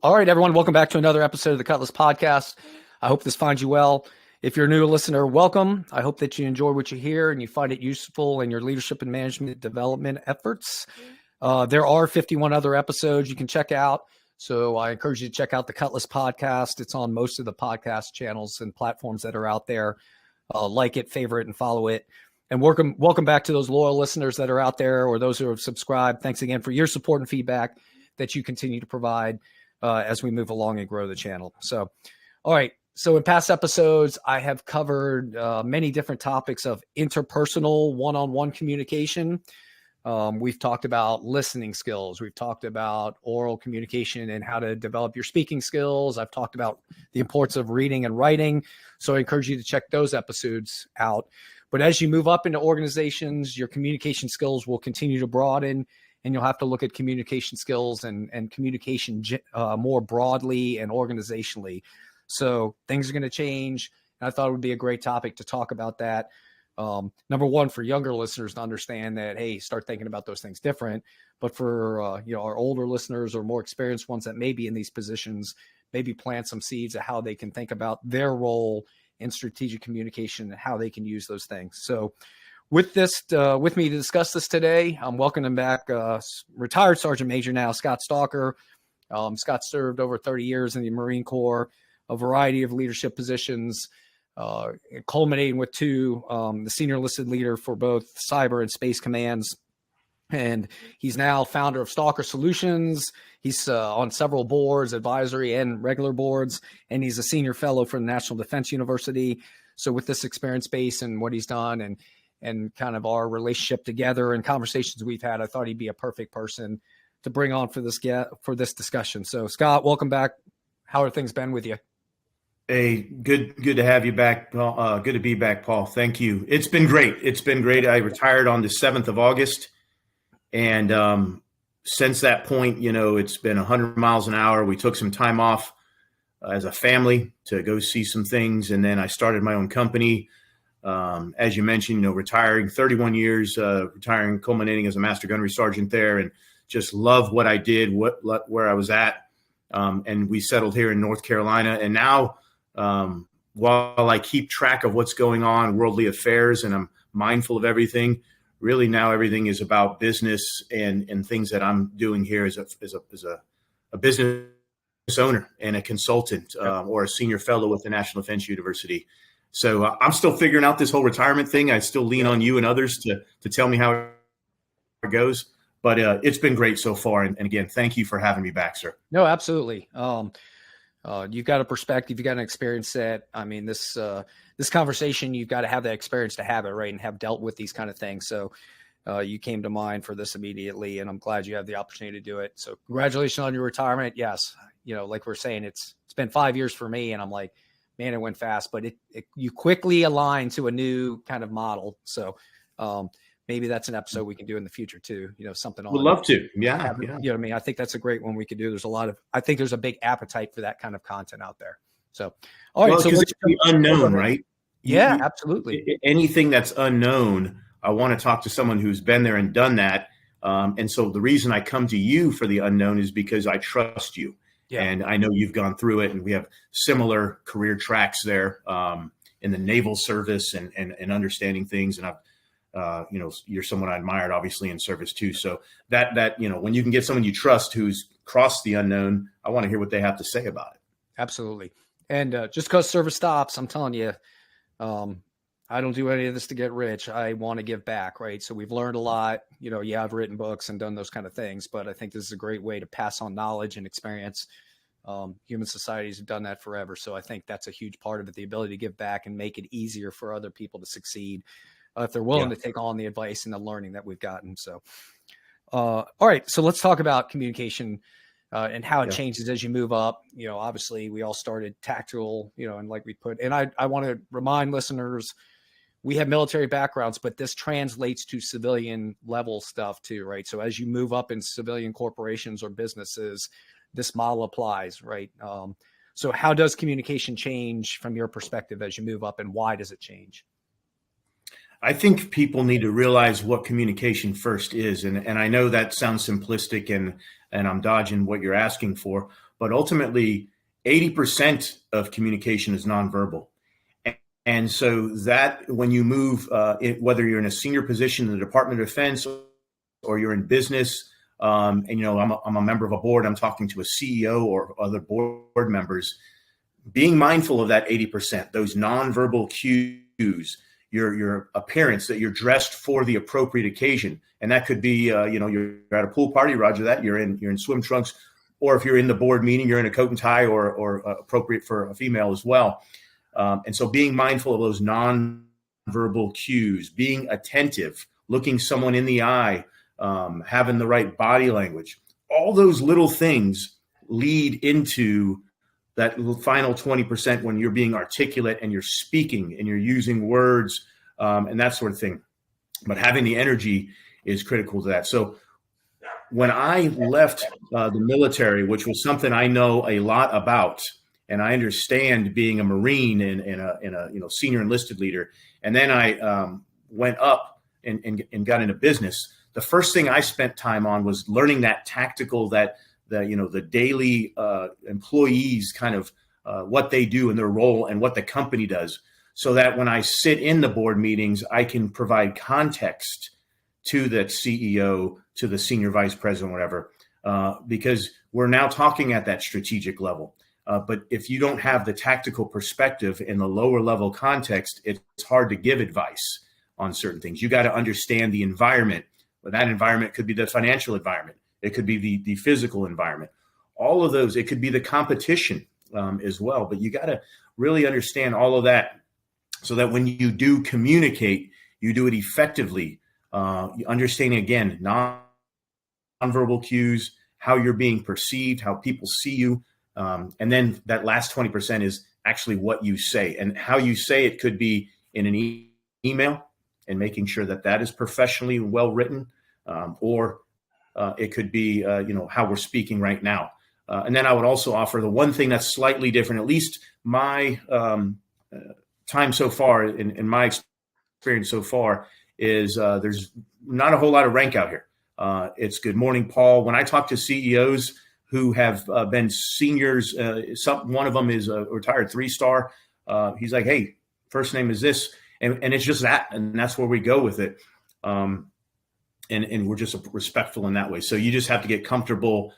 All right, everyone, welcome back to another episode of the Cutlass Podcast. I hope this finds you well. If you're a new listener, welcome. I hope that you enjoy what you hear and you find it useful in your leadership and management development efforts. There are 51 other episodes you can check out. So I encourage you to check out the Cutlass Podcast. It's on most of the podcast channels and platforms that are out there. Like it, favorite, and follow it. And welcome back to those loyal listeners that are out there or those who have subscribed. Thanks again for your support and feedback that you continue to provide as we move along and grow the channel. So, all right. So in past episodes, I have covered many different topics of interpersonal one-on-one communication. We've talked about listening skills. We've talked about oral communication and how to develop your speaking skills. I've talked about the importance of reading and writing. So I encourage you to check those episodes out. But as you move up into organizations, your communication skills will continue to broaden, and you'll have to look at communication skills and communication more broadly and organizationally. So things are going to change. And I thought it would be a great topic to talk about that. Number one, for younger listeners to understand that, hey, start thinking about those things different. But for our older listeners or more experienced ones that may be in these positions, maybe plant some seeds of how they can think about their role in strategic communication and how they can use those things. So with me to discuss this today, I'm welcoming back retired Sergeant Major now, Scott Stalker. Scott served over 30 years in the Marine Corps, a variety of leadership positions, culminating with two, the senior enlisted leader for both cyber and space commands. And he's now founder of Stalker Solutions. He's on several boards, advisory and regular boards, and he's a senior fellow for the National Defense University. So with this experience base and what he's done and kind of our relationship together and conversations we've had, I thought he'd be a perfect person to bring on for this discussion. So Scott, welcome back. How are things been with you? Hey, good to have you back. Good to be back, Paul. Thank you. It's been great. I retired on the 7th of August. And since that point, it's been 100 miles an hour. We took some time off as a family to go see some things. And then I started my own company. As you mentioned, retiring 31 years, culminating as a master gunnery sergeant there, and just love what I did, where I was at. And we settled here in North Carolina. And now, while I keep track of what's going on, worldly affairs, and I'm mindful of everything, really now everything is about business and things that I'm doing here as a business owner and a consultant or a senior fellow with the National Defense University. So I'm still figuring out this whole retirement thing. I still lean on you and others to tell me how it goes. But it's been great so far. And again, thank you for having me back, sir. No, absolutely. You've got a perspective, you've got an experience set. I mean, this conversation, you've got to have that experience to have it, right, and have dealt with these kind of things. So you came to mind for this immediately, and I'm glad you have the opportunity to do it. So congratulations on your retirement. Yes, like we're saying, it's been 5 years for me, and I'm like, man, it went fast, but you quickly align to a new kind of model. So maybe that's an episode we can do in the future too. Something on. Would love to. Yeah. You know what I mean? I think that's a great one we could do. I think there's a big appetite for that kind of content out there. So, all right. So it's the unknown, right? Yeah, absolutely. Anything that's unknown, I want to talk to someone who's been there and done that. And so the reason I come to you for the unknown is because I trust you. Yeah. And I know you've gone through it, and we have similar career tracks there in the naval service and understanding things. And you're someone I admired, obviously, in service too. So that when you can get someone you trust who's crossed the unknown, I want to hear what they have to say about it. Absolutely. And just because service stops, I'm telling you, I don't do any of this to get rich. I want to give back, right? So we've learned a lot. I've written books and done those kind of things, but I think this is a great way to pass on knowledge and experience. Human societies have done that forever. So I think that's a huge part of it, the ability to give back and make it easier for other people to succeed if they're willing to take on the advice and the learning that we've gotten. So, all right. So let's talk about communication and how it changes as you move up. Obviously we all started tactical, and like we put, and I want to remind listeners, we have military backgrounds, but this translates to civilian level stuff too, right? So as you move up in civilian corporations or businesses, this model applies, right? So how does communication change from your perspective as you move up, and why does it change? I think people need to realize what communication first is. And I know that sounds simplistic and I'm dodging what you're asking for, but ultimately 80% of communication is nonverbal. And so that when you move, whether you're in a senior position in the Department of Defense or you're in business, and I'm a member of a board, I'm talking to a CEO or other board members, being mindful of that 80%, those nonverbal cues, your appearance, that you're dressed for the appropriate occasion. And that could be, you're at a pool party, Roger that, you're in swim trunks, or if you're in the board meeting, you're in a coat and tie or appropriate for a female as well. And so being mindful of those nonverbal cues, being attentive, looking someone in the eye, having the right body language, all those little things lead into that final 20% when you're being articulate and you're speaking and you're using words and that sort of thing. But having the energy is critical to that. So when I left the military, which was something I know a lot about, and I understand being a Marine and a senior enlisted leader, and then I went up and got into business. The first thing I spent time on was learning that tactical, the daily employees kind of what they do in their role and what the company does, so that when I sit in the board meetings, I can provide context to the CEO, to the senior vice president, whatever, because we're now talking at that strategic level. But if you don't have the tactical perspective in the lower level context, it's hard to give advice on certain things. You got to understand the environment. But that environment could be the financial environment. It could be the physical environment. All of those, it could be the competition as well. But you got to really understand all of that so that when you do communicate, you do it effectively. Understanding, again, nonverbal cues, how you're being perceived, how people see you. And then that last 20% is actually what you say. And how you say it could be in an email and making sure that that is professionally well written, or it could be, how we're speaking right now. And then I would also offer the one thing that's slightly different, at least my time so far, in my experience so far, is there's not a whole lot of rank out here. It's good morning, Paul. When I talk to CEOs who have been seniors, one of them is a retired 3-star. He's like, hey, first name is this. And it's just that, and that's where we go with it. And we're just respectful in that way. So you just have to get comfortable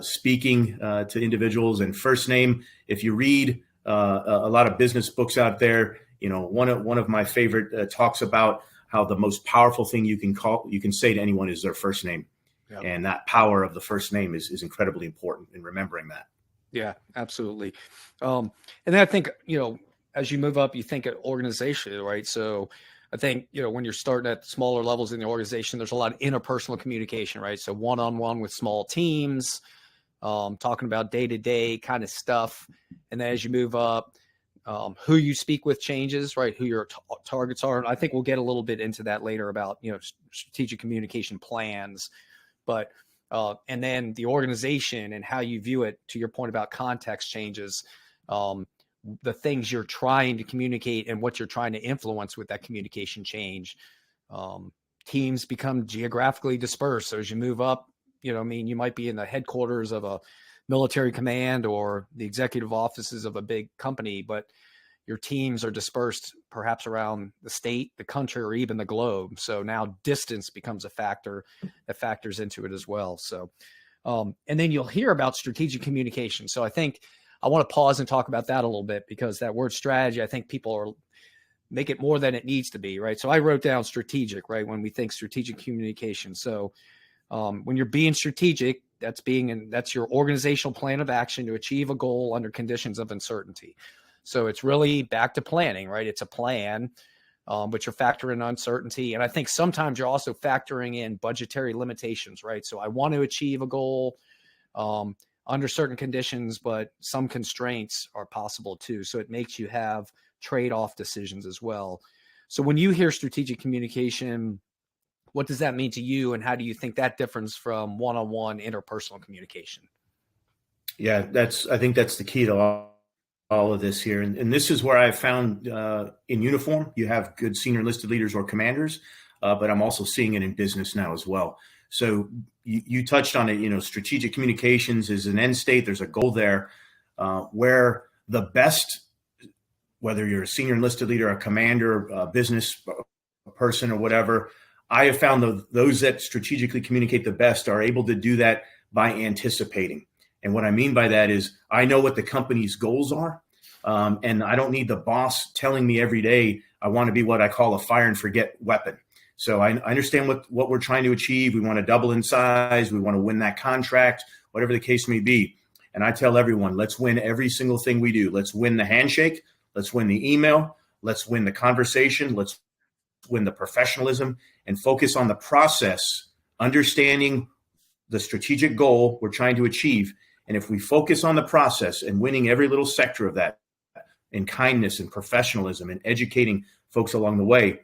speaking to individuals. And first name, if you read a lot of business books out there, one of my favorite talks about how the most powerful thing you can say to anyone is their first name. Yep. And that power of the first name is incredibly important in remembering that. Yeah, absolutely. And then I think, as you move up, you think of organization, right? So I think, when you're starting at smaller levels in the organization, there's a lot of interpersonal communication, right? So one-on-one with small teams, talking about day-to-day kind of stuff. And then as you move up, who you speak with changes, right? Who your targets are. And I think we'll get a little bit into that later about, strategic communication plans, but and then the organization and how you view it, to your point about context changes, the things you're trying to communicate and what you're trying to influence with that communication change. Teams become geographically dispersed. So as you move up, you might be in the headquarters of a military command or the executive offices of a big company, but your teams are dispersed perhaps around the state, the country, or even the globe. So now distance becomes a factor that factors into it as well. So, and then you'll hear about strategic communication. So I think I want to pause and talk about that a little bit, because that word strategy, I think people make it more than it needs to be, right? So I wrote down strategic, right? When we think strategic communication. So when you're being strategic, that's your organizational plan of action to achieve a goal under conditions of uncertainty. So it's really back to planning, right? It's a plan, but you're factoring in uncertainty. And I think sometimes you're also factoring in budgetary limitations, right? So I want to achieve a goal under certain conditions, but some constraints are possible too. So it makes you have trade-off decisions as well. So when you hear strategic communication, what does that mean to you? And how do you think that differs from one-on-one interpersonal communication? Yeah, I think that's the key to all all of this here. And this is where I've found in uniform, you have good senior enlisted leaders or commanders, but I'm also seeing it in business now as well. So you touched on it, strategic communications is an end state. There's a goal there where the best, whether you're a senior enlisted leader, a commander, a business person or whatever, I have found those that strategically communicate the best are able to do that by anticipating. And what I mean by that is I know what the company's goals are. And I don't need the boss telling me every day, I want to be what I call a fire and forget weapon. So I understand what we're trying to achieve. We want to double in size. We want to win that contract, whatever the case may be. And I tell everyone, let's win every single thing we do. Let's win the handshake. Let's win the email. Let's win the conversation. Let's win the professionalism and focus on the process, understanding the strategic goal we're trying to achieve. And if we focus on the process and winning every little sector of that in kindness and professionalism and educating folks along the way,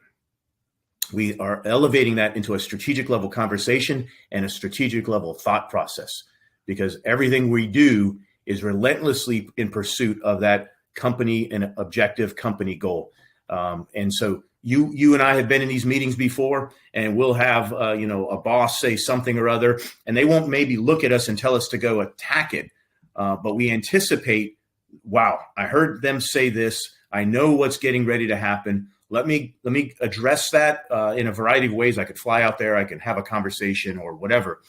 we are elevating that into a strategic level conversation and a strategic level thought process, because everything we do is relentlessly in pursuit of that company and objective company goal. And so you and I have been in these meetings before, and we'll have, a boss say something or other, and they won't maybe look at us and tell us to go attack it. But we anticipate, wow, I heard them say this. I know what's getting ready to happen. Let me address that in a variety of ways. I could fly out there. I can have a conversation or whatever.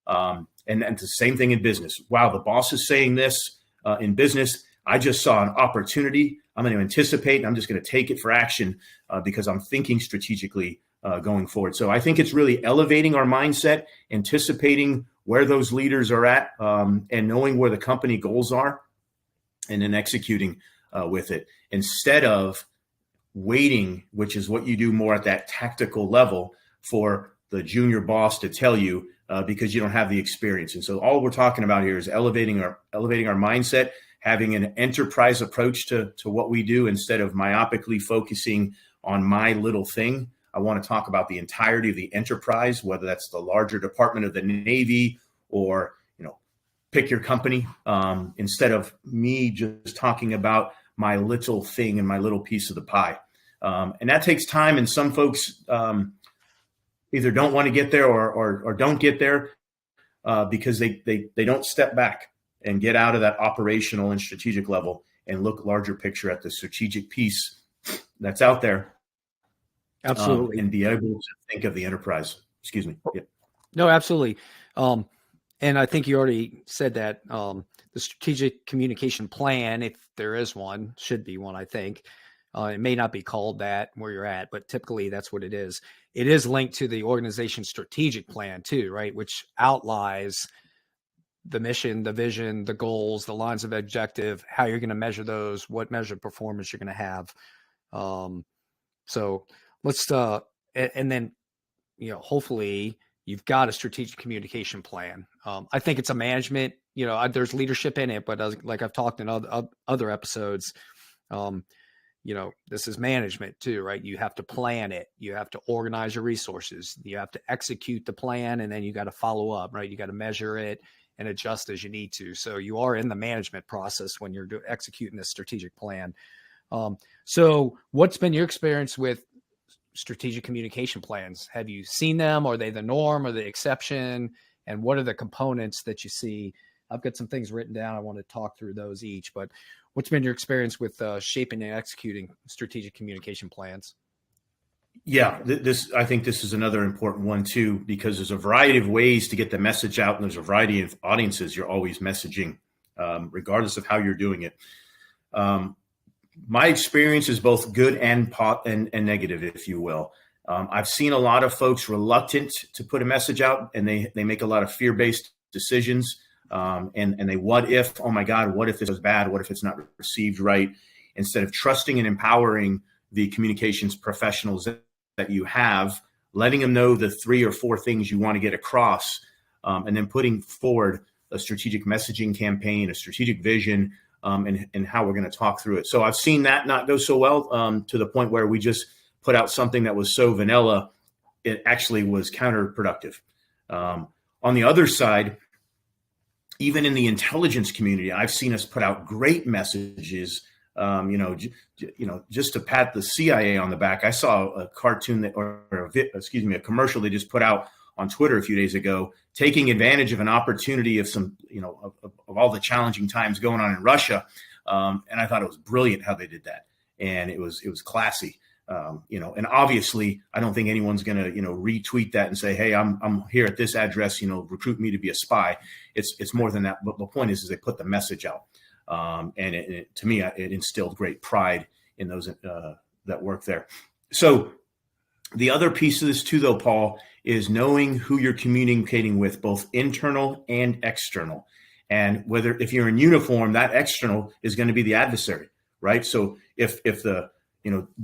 And the same thing in business. Wow, the boss is saying this in business. I just saw an opportunity. I'm going to anticipate, and I'm just going to take it for action because I'm thinking strategically going forward. So I think it's really elevating our mindset, anticipating where those leaders are at, and knowing where the company goals are, and then executing with it instead of waiting, which is what you do more at that tactical level, for the junior boss to tell you because you don't have the experience. And so all we're talking about here is elevating our mindset, having an enterprise approach to what we do instead of myopically focusing on my little thing. I want to talk about the entirety of the enterprise, whether that's the larger department of the Navy or, pick your company, instead of me just talking about my little thing and my little piece of the pie. And that takes time. And some folks either don't want to get there or don't get there because they don't step back and get out of that operational and strategic level and look larger picture at the strategic piece that's out there. Absolutely. And be able to think of the enterprise. Excuse me. Yeah. No, absolutely. And I think you already said that the strategic communication plan, if there is one, should be one, I think. It may not be called that where you're at, but typically that's what it is. It is linked to the organization's strategic plan too, right? Which outlines the mission, the vision, the goals, the lines of objective, how you're going to measure those, what measured performance you're going to have. So let's, and then, hopefully you've got a strategic communication plan. I think it's a management, there's leadership in it, but like I've talked in other episodes, this is management too, right? You have to plan it. You have to organize your resources. You have to execute the plan, and then you got to follow up, right? You got to measure it and adjust as you need to. So you are in the management process when you're executing this strategic plan. So what's been your experience with strategic communication plans? Have you seen them? Are they the norm or the exception? And what are the components that you see? I've got some things written down. I want to talk through those each, but what's been your experience with shaping and executing strategic communication plans? Yeah, I think this is another important one too, because there's a variety of ways to get the message out, and there's a variety of audiences you're always messaging, regardless of how you're doing it. My experience is both good and negative, if you will. I've seen a lot of folks reluctant to put a message out, and they make a lot of fear-based decisions, and they what if, oh my God, what if this is bad? What if it's not received right? Instead of trusting and empowering the communications professionals that you have, letting them know the 3 or 4 things you want to get across, and then putting forward a strategic messaging campaign, a strategic vision, and how we're going to talk through it. So I've seen that not go so well, to the point where we just put out something that was so vanilla, it actually was counterproductive. On the other side, even in the intelligence community, I've seen us put out great messages. Just to pat the CIA on the back. I saw a cartoon a commercial they just put out on Twitter a few days ago, taking advantage of an opportunity of some, of all the challenging times going on in Russia. And I thought it was brilliant how they did that. And it was classy. And obviously I don't think anyone's going to, retweet that and say, hey, I'm here at this address, recruit me to be a spy. It's more than that. But the point is they put the message out. And to me, it instilled great pride in those that work there. So the other piece of this too, though, Paul, is knowing who you're communicating with, both internal and external. And if you're in uniform, that external is going to be the adversary, right? So if the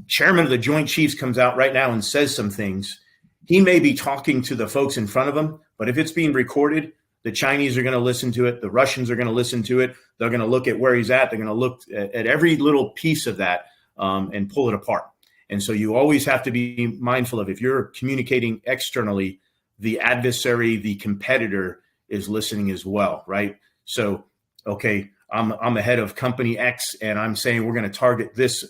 chairman of the Joint Chiefs comes out right now and says some things, he may be talking to the folks in front of him, but if it's being recorded, the Chinese are going to listen to it. The Russians are going to listen to it. They're going to look at where he's at. They're going to look at every little piece of that and pull it apart. And so you always have to be mindful of, if you're communicating externally, the adversary, the competitor is listening as well, right? So, okay, I'm the head of company X, and I'm saying we're going to target this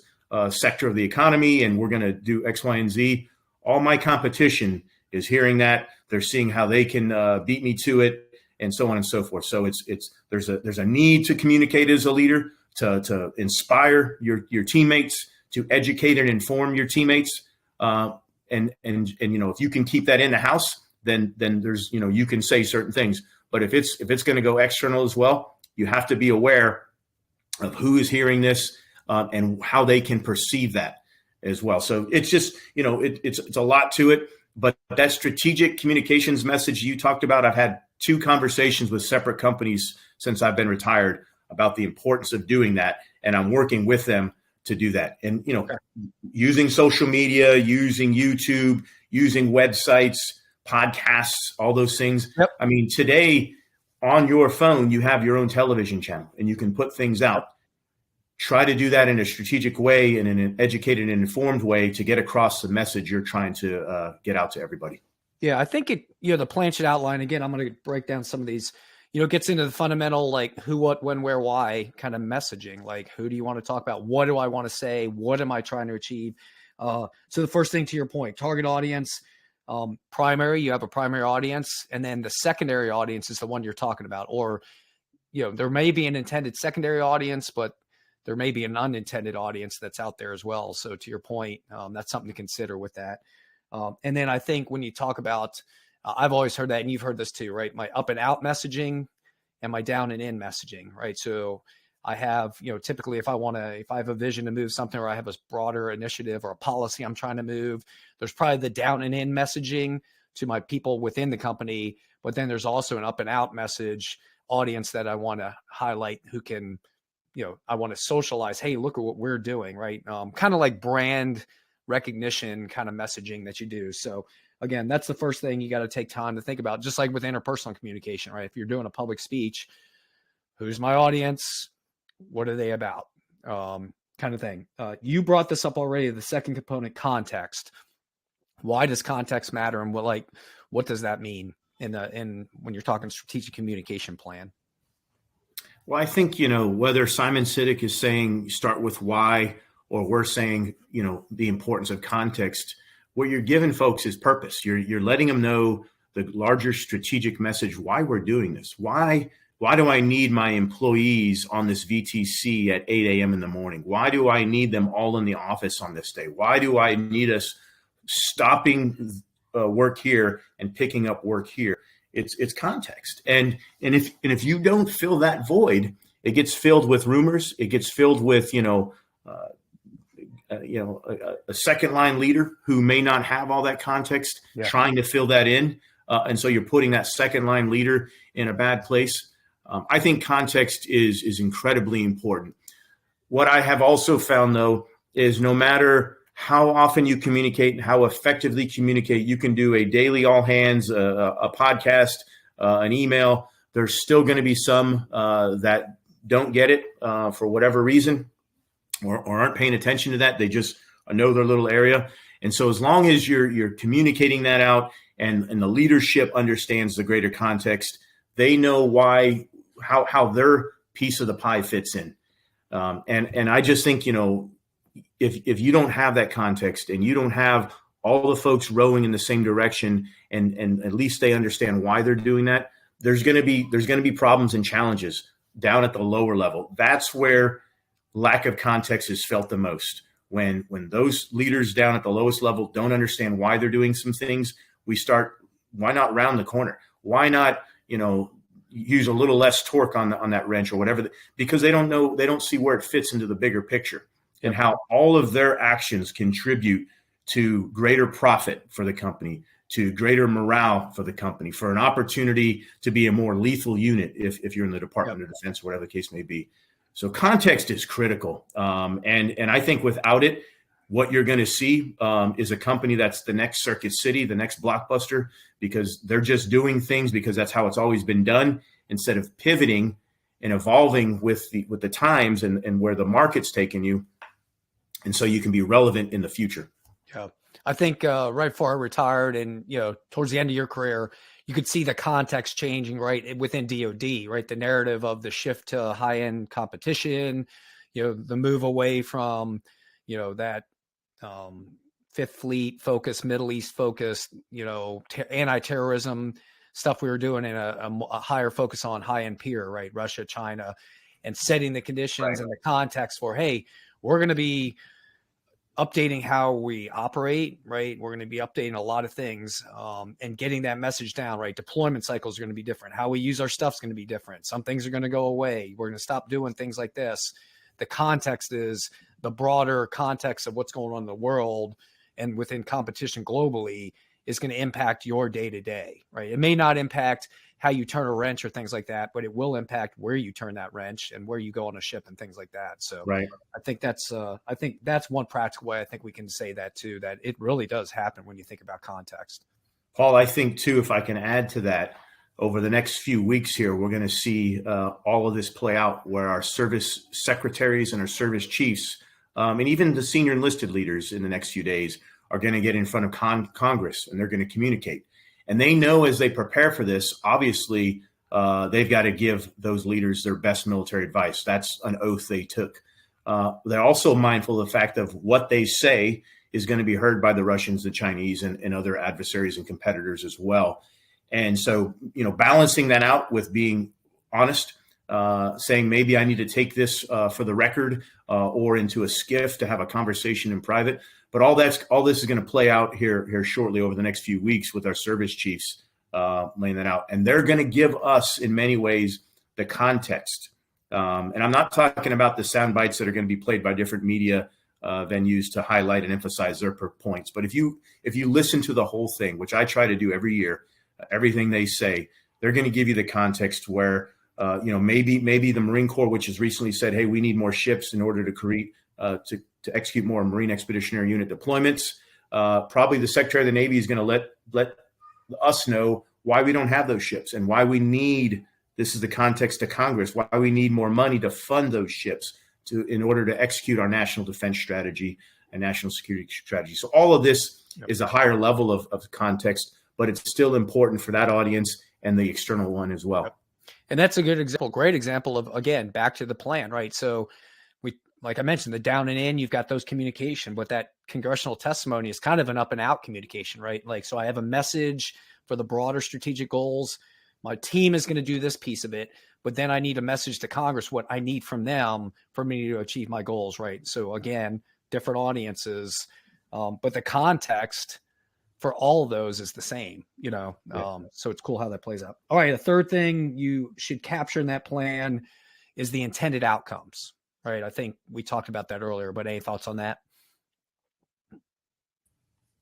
sector of the economy, and we're going to do X, Y, and Z. All my competition is hearing that. They're seeing how they can beat me to it, and so on and so forth. So there's a need to communicate as a leader, to inspire your teammates, to educate and inform your teammates. And if you can keep that in the house, then there's, you can say certain things. But if it's going to go external as well, you have to be aware of who is hearing this and how they can perceive that as well. So it's just, it's a lot to it. But that strategic communications message you talked about, I've had 2 conversations with separate companies since I've been retired about the importance of doing that. And I'm working with them to do that. And, using social media, using YouTube, using websites, podcasts, all those things. Yep. I mean, today on your phone, you have your own television channel and you can put things out. Try to do that in a strategic way and in an educated and informed way to get across the message you're trying to get out to everybody. Yeah, I think the Planchet outline, again, I'm going to break down some of these, gets into the fundamental, like who, what, when, where, why kind of messaging. Like, who do you want to talk about? What do I want to say? What am I trying to achieve? So the first thing, to your point, target audience, primary, you have a primary audience, and then the secondary audience is the one you're talking about. Or, there may be an intended secondary audience, but there may be an unintended audience that's out there as well. So to your point, that's something to consider with that. And then I think when you talk about, I've always heard that, and you've heard this too, right? My up and out messaging and my down and in messaging, right? So I have, typically if I have a vision to move something, or I have a broader initiative or a policy I'm trying to move, there's probably the down and in messaging to my people within the company. But then there's also an up and out message audience that I want to highlight, who can, I want to socialize. Hey, look at what we're doing, right? Kind of like brand recognition kind of messaging that you do. So again, that's the first thing you got to take time to think about, just like with interpersonal communication, right? If you're doing a public speech, who's my audience? What are they about? Kind of thing. You brought this up already, the second component, context. Why does context matter? And what does that mean in when you're talking strategic communication plan? Well, I think, whether Simon Sinek is saying start with why, or we're saying, the importance of context, what you're giving folks is purpose. You're letting them know the larger strategic message, why we're doing this. Why do I need my employees on this VTC at 8 a.m. in the morning? Why do I need them all in the office on this day? Why do I need us stopping work here and picking up work here? It's context. And if you don't fill that void, it gets filled with rumors. It gets filled with, a second line leader who may not have all that context, trying to fill that in. And so you're putting that second line leader in a bad place. I think context is incredibly important. What I have also found, though, is no matter how often you communicate and how effectively communicate, you can do a daily all hands, a podcast, an email. There's still going to be some that don't get it for whatever reason, or aren't paying attention to that. They just know their little area. And so as long as you're communicating that out and the leadership understands the greater context, they know why how their piece of the pie fits in. And I just think, if you don't have that context and you don't have all the folks rowing in the same direction, and at least they understand why they're doing that, there's going to be problems and challenges down at the lower level. That's where lack of context is felt the most. When those leaders down at the lowest level don't understand why they're doing some things, why not round the corner? Why not, use a little less torque on that wrench or whatever, because they don't see where it fits into the bigger picture and how all of their actions contribute to greater profit for the company, to greater morale for the company, for an opportunity to be a more lethal unit if you're in the Department of Defense, whatever the case may be. So context is critical. And I think without it, what you're going to see is a company that's the next Circuit City, the next Blockbuster, because they're just doing things because that's how it's always been done, instead of pivoting and evolving with the times and where the market's taking you. And so you can be relevant in the future. Yeah. I think right before I retired and, towards the end of your career, you could see the context changing right within DoD, right? The narrative of the shift to high-end competition, the move away from, that Fifth Fleet focus, Middle East focus, anti-terrorism stuff we were doing in a higher focus on high-end peer, right? Russia, China, and setting the conditions and the context for, hey, we're going to be updating how we operate, right? We're going to be updating a lot of things and getting that message down, right? Deployment cycles are going to be different. How we use our stuff is going to be different. Some things are going to go away. We're going to stop doing things like this. The context is the broader context of what's going on in the world and within competition globally is going to impact your day-to-day, right? It may not impact how you turn a wrench or things like that, but it will impact where you turn that wrench and where you go on a ship and things like that. So I think that's one practical way I think we can say that too, that it really does happen when you think about context. Paul, I think too, if I can add to that, over the next few weeks here, we're going to see all of this play out where our service secretaries and our service chiefs, and even the senior enlisted leaders in the next few days are going to get in front of Congress and they're going to communicate. And they know as they prepare for this, obviously, they've got to give those leaders their best military advice. That's an oath they took. They're also mindful of the fact of what they say is going to be heard by the Russians, the Chinese, and other adversaries and competitors as well. And so, balancing that out with being honest, saying maybe I need to take this for the record or into a skiff to have a conversation in private. But all this is going to play out here shortly over the next few weeks with our service chiefs laying that out. And they're going to give us, in many ways, the context. And I'm not talking about the sound bites that are going to be played by different media venues to highlight and emphasize their points. But if you listen to the whole thing, which I try to do every year, everything they say, they're going to give you the context where, maybe the Marine Corps, which has recently said, hey, we need more ships in order to create to execute more Marine Expeditionary Unit deployments. Probably the Secretary of the Navy is going to let us know why we don't have those ships and why we need, this is the context to Congress, why we need more money to fund those ships in order to execute our national defense strategy and national security strategy. So all of this is a higher level of context, but it's still important for that audience and the external one as well. And that's a good example, great example of, again, back to the plan, right? So like I mentioned, the down and in, you've got those communication, but that congressional testimony is kind of an up and out communication, right? Like, so I have a message for the broader strategic goals. My team is going to do this piece of it, but then I need a message to Congress, what I need from them for me to achieve my goals, right? So again, different audiences, but the context for all of those is the same, so it's cool how that plays out. All right. The third thing you should capture in that plan is the intended outcomes. Right. I think we talked about that earlier, but any thoughts on that?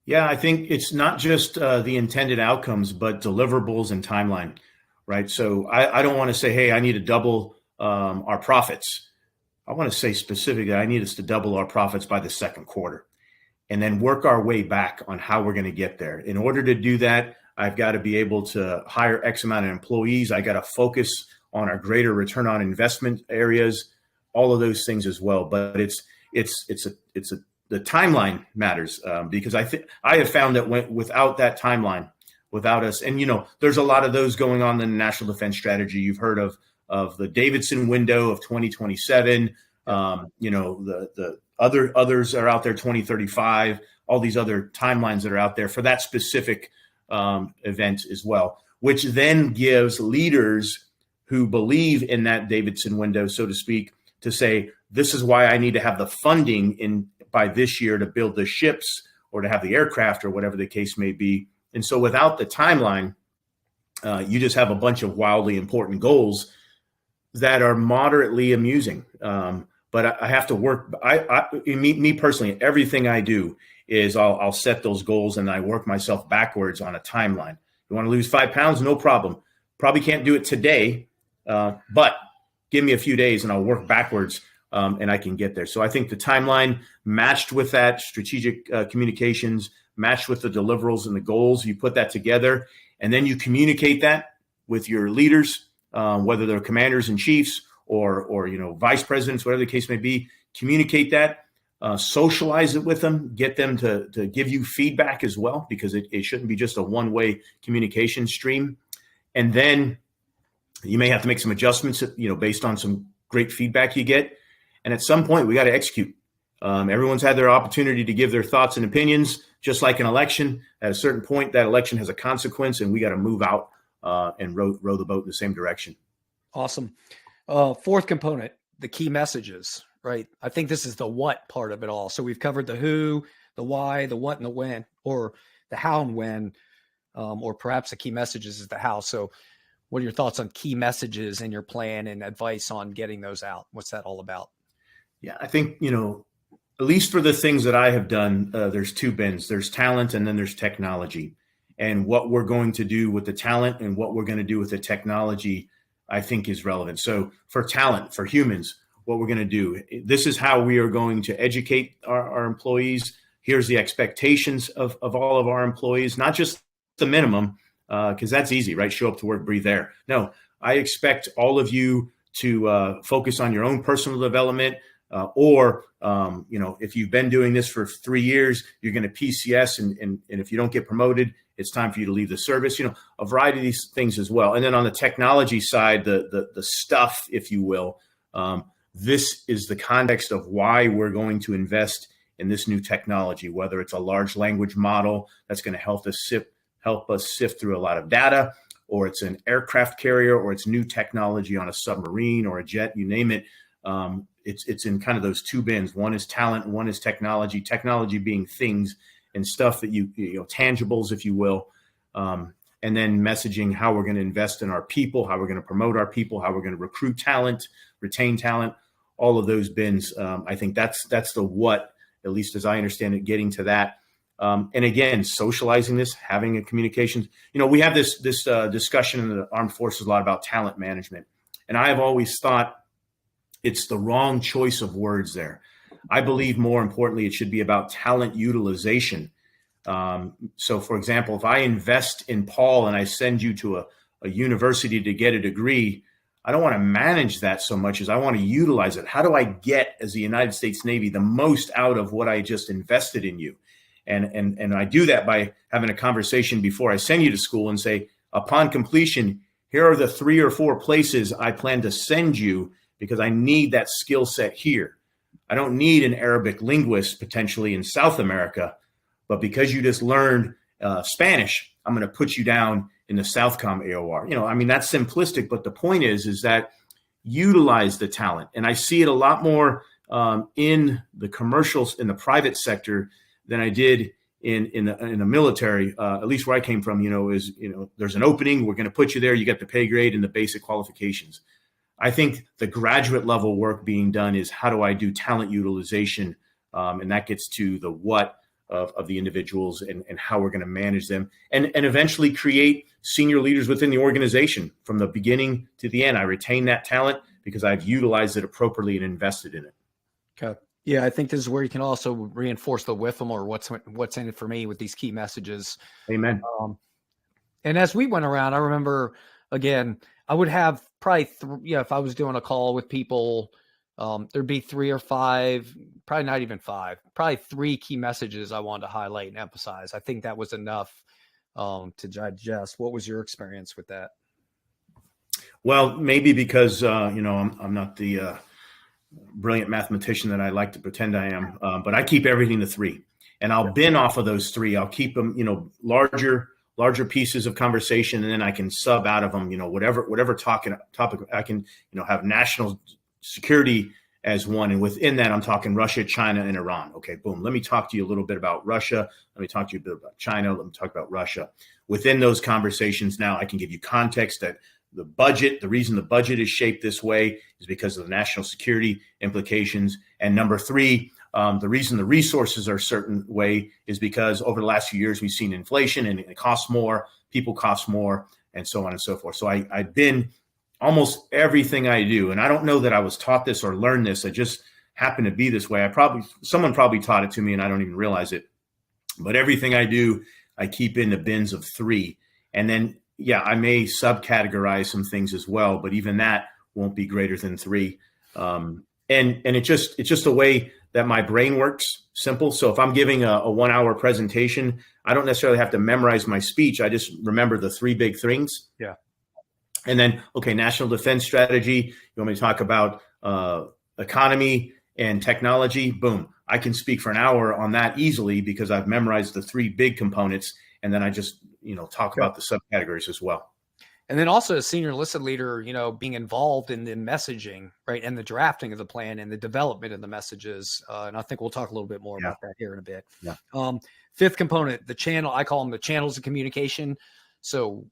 Yeah, I think it's not just the intended outcomes, but deliverables and timeline, right? So I don't want to say, hey, I need to double our profits. I want to say specifically, I need us to double our profits by the second quarter and then work our way back on how we're going to get there. In order to do that, I've got to be able to hire X amount of employees. I got to focus on our greater return on investment areas, all of those things as well. But the timeline matters because I have found that without that timeline, without us, and there's a lot of those going on in the national defense strategy. You've heard of of the Davidson window of 2027. The others are out there, 2035, all these other timelines that are out there for that specific event as well, which then gives leaders who believe in that Davidson window, so to speak, to say, this is why I need to have the funding in by this year to build the ships or to have the aircraft or whatever the case may be. And so without the timeline, you just have a bunch of wildly important goals that are moderately amusing. But I have to work. Me personally, everything I do is I'll set those goals and I work myself backwards on a timeline. You want to lose 5 pounds? No problem. Probably can't do it today, but give me a few days and I'll work backwards and I can get there. So I think the timeline matched with that strategic communications, matched with the deliverables and the goals, you put that together and then you communicate that with your leaders, whether they're commanders and chiefs or vice presidents, whatever the case may be. Communicate that, socialize it with them, get them to give you feedback as well, because it shouldn't be just a one-way communication stream. And then you may have to make some adjustments, based on some great feedback you get. And at some point, we got to execute. Everyone's had their opportunity to give their thoughts and opinions, just like an election. At a certain point, that election has a consequence, and we got to move out and row the boat in the same direction. Awesome. Fourth component, the key messages, right? I think this is the what part of it all. So we've covered the who, the why, the what, and the when, or the how and when, or perhaps the key messages is the how. So what are your thoughts on key messages in your plan and advice on getting those out? What's that all about? Yeah, I think, at least for the things that I have done, there's two bins. There's talent and then there's technology. And what we're going to do with the talent and what we're going to do with the technology, I think is relevant. So for talent, for humans, what we're going to do, this is how we are going to educate our employees. Here's the expectations of all of our employees, not just the minimum, because that's easy, right? Show up to work, breathe air. No, I expect all of you to focus on your own personal development, or if you've been doing this for 3 years, you're going to PCS, and if you don't get promoted, it's time for you to leave the service. A variety of these things as well. And then on the technology side, the stuff, if you will, this is the context of why we're going to invest in this new technology, whether it's a large language model that's going to help us sift through a lot of data, or it's an aircraft carrier, or it's new technology on a submarine or a jet, you name it. It's in kind of those two bins. One is talent, one is technology. Technology being things and stuff that tangibles, if you will. And then messaging how we're going to invest in our people, how we're going to promote our people, how we're going to recruit talent, retain talent, all of those bins. I think that's the what, at least as I understand it, getting to that. And again, socializing this, having a communications. We have this discussion in the armed forces a lot about talent management. And I have always thought it's the wrong choice of words there. I believe more importantly, it should be about talent utilization. So for example, if I invest in Paul and I send you to a university to get a degree, I don't want to manage that so much as I want to utilize it. How do I get, as the United States Navy, the most out of what I just invested in you? And I do that by having a conversation before I send you to school and say, upon completion, here are the 3 or 4 places I plan to send you because I need that skill set here. I don't need an Arabic linguist potentially in South America, but because you just learned Spanish, I'm going to put you down in the Southcom AOR. That's simplistic, but the point is that utilize the talent. And I see it a lot more in the commercials, in the private sector than I did in the military, at least where I came from. There's an opening, we're going to put you there, you get the pay grade and the basic qualifications. I think the graduate level work being done is how do I do talent utilization? And that gets to the what of the individuals and how we're going to manage them and eventually create senior leaders within the organization from the beginning to the end. I retain that talent because I've utilized it appropriately and invested in it. Okay. Yeah, I think this is where you can also reinforce the with them or what's in it for me with these key messages. Amen. And as we went around, I remember, again, I would have probably, if I was doing a call with people, there'd be 3 or 5, probably not even 5, probably 3 key messages I wanted to highlight and emphasize. I think that was enough to digest. What was your experience with that? Well, maybe because I'm not the brilliant mathematician that I like to pretend I am, but I keep everything to three, and I'll bin off of those three. I'll keep them, larger pieces of conversation, and then I can sub out of them, whatever topic I can, have national security as one, and within that I'm talking Russia, China, and Iran. Okay, boom. Let me talk to you a little bit about Russia. Let me talk to you a bit about China. Let me talk about Russia. Within those conversations, now I can give you context that the reason the budget is shaped this way is because of the national security implications. And number three, the reason the resources are a certain way is because over the last few years, we've seen inflation and it costs more, people cost more, and so on and so forth. So I've been almost everything I do. And I don't know that I was taught this or learned this. I just happened to be this way. Someone probably taught it to me and I don't even realize it. But everything I do, I keep in the bins of three. And then, I may subcategorize some things as well, but even that won't be greater than three. And it's just a way that my brain works. Simple. So if I'm giving a 1 hour presentation, I don't necessarily have to memorize my speech. I just remember the three big things. Yeah. And then, national defense strategy. You want me to talk about economy and technology? Boom. I can speak for an hour on that easily because I've memorized the three big components. And then I just, talk about the subcategories as well. And then also as senior enlisted leader, being involved in the messaging, right, and the drafting of the plan and the development of the messages. And I think we'll talk a little bit more about that here in a bit. Yeah. Fifth component, the channel, I call them the channels of communication. So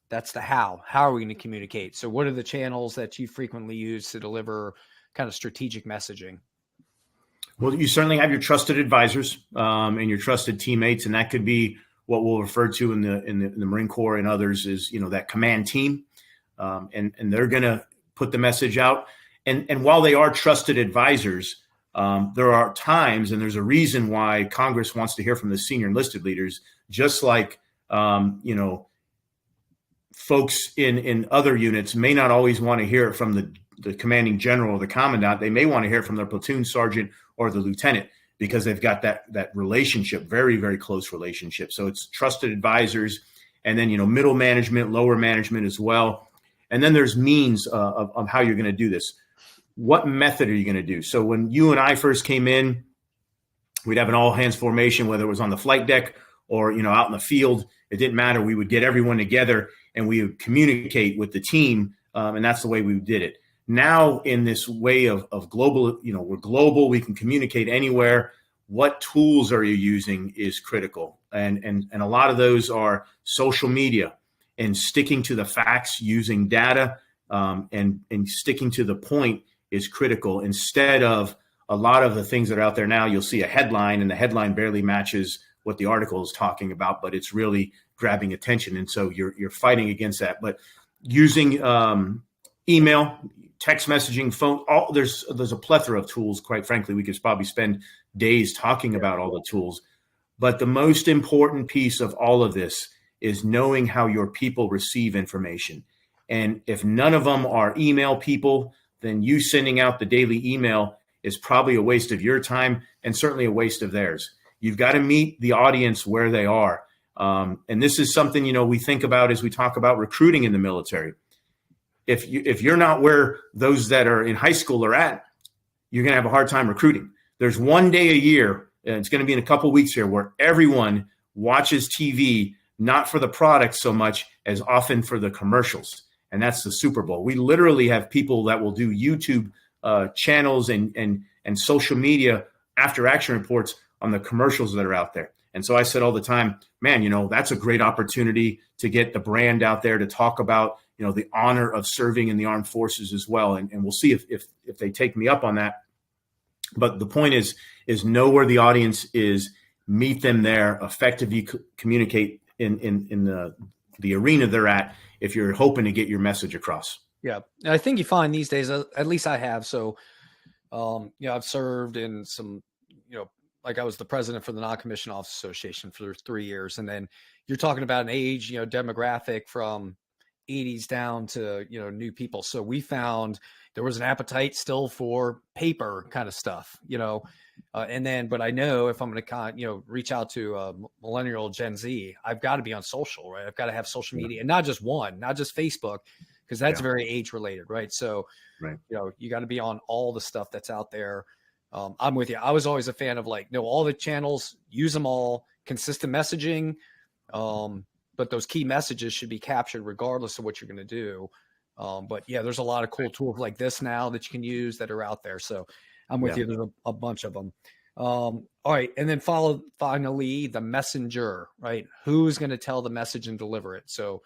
that's the how. How are we going to communicate? So what are the channels that you frequently use to deliver kind of strategic messaging? Well, you certainly have your trusted advisors and your trusted teammates, and that could be what we'll refer to in the Marine Corps and others is, that command team. And they're going to put the message out. And while they are trusted advisors, there are times, and there's a reason why Congress wants to hear from the senior enlisted leaders, just like, folks in other units may not always want to hear it from the commanding general or the commandant. They may want to hear it from their platoon sergeant or the lieutenant, because they've got that relationship, very, very close relationship. So it's trusted advisors, and then, middle management, lower management as well. And then there's means of how you're going to do this. What method are you going to do? So when you and I first came in, we'd have an all hands formation, whether it was on the flight deck or, out in the field, it didn't matter. We would get everyone together and we would communicate with the team. And that's the way we did it. Now, in this way of global, we're global, we can communicate anywhere. What tools are you using is critical. And a lot of those are social media and sticking to the facts, using data, and sticking to the point is critical. Instead of a lot of the things that are out there now, you'll see a headline and the headline barely matches what the article is talking about, but it's really grabbing attention. And so you're fighting against that. But using email, text messaging, phone, there's a plethora of tools. Quite frankly, we could probably spend days talking about all the tools. But the most important piece of all of this is knowing how your people receive information. And if none of them are email people, then you sending out the daily email is probably a waste of your time and certainly a waste of theirs. You've got to meet the audience where they are. And this is something, we think about as we talk about recruiting in the military. If you're not where those that are in high school are at, you're going to have a hard time recruiting. There's one day a year, and it's going to be in a couple of weeks here, where everyone watches TV, not for the product so much as often for the commercials. And that's the Super Bowl. We literally have people that will do YouTube channels and social media after action reports on the commercials that are out there. And so I said all the time, man, that's a great opportunity to get the brand out there, to talk about, the honor of serving in the armed forces as well. And we'll see if they take me up on that. But the point is know where the audience is, meet them there, effectively communicate in the arena they're at if you're hoping to get your message across. Yeah. And I think you find these days, at least I have. So, I've served in some, like I was the president for the Non-Commissioned Officers Association for 3 years. And then you're talking about an age, demographic from 80s down to, new people. So we found there was an appetite still for paper kind of stuff, but I know if I'm going to, reach out to millennial Gen Z, I've got to be on social, right? I've got to have social media, and not just Facebook, because that's very age related, right? So, Right. you got to be on all the stuff that's out there. I'm with you. I was always a fan of like, no, all the channels, use them all, consistent messaging. But those key messages should be captured regardless of what you're going to do. But yeah, there's a lot of cool tools like this now that you can use that are out there. So I'm with you. There's a bunch of them. All right. And then finally, the messenger, right? Who's going to tell the message and deliver it? So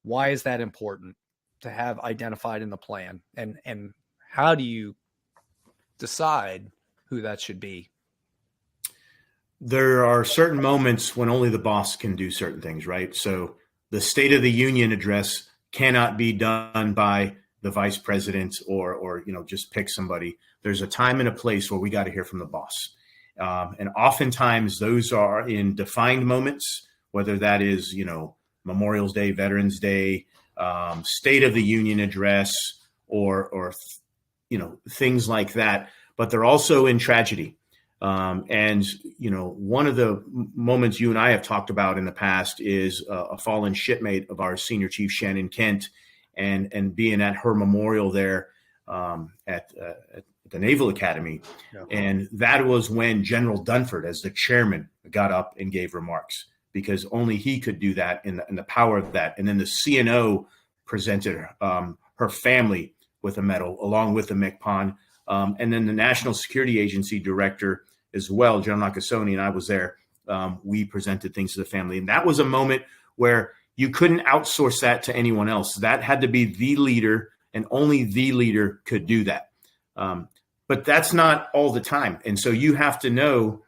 why is that important to have identified in the plan? And how do you decide who that should be? There are certain moments when only the boss can do certain things, right? So the State of the Union address cannot be done by the vice president or just pick somebody. There's a time and a place where we got to hear from the boss. And oftentimes those are in defined moments, whether that is, Memorial Day, Veterans Day, State of the Union address, or things like that. But they're also in tragedy. And one of the moments you and I have talked about in the past is a fallen shipmate of our senior chief, Shannon Kent, and being at her memorial there at the Naval Academy. Yeah. And that was when General Dunford, as the chairman, got up and gave remarks, because only he could do that in the power of that. And then the CNO presented her family with a medal along with the MCPON. And then the National Security Agency director as well, General Nakasone, and I was there. We presented things to the family. And that was a moment where you couldn't outsource that to anyone else. That had to be the leader, and only the leader could do that. But that's not all the time. And so you have to know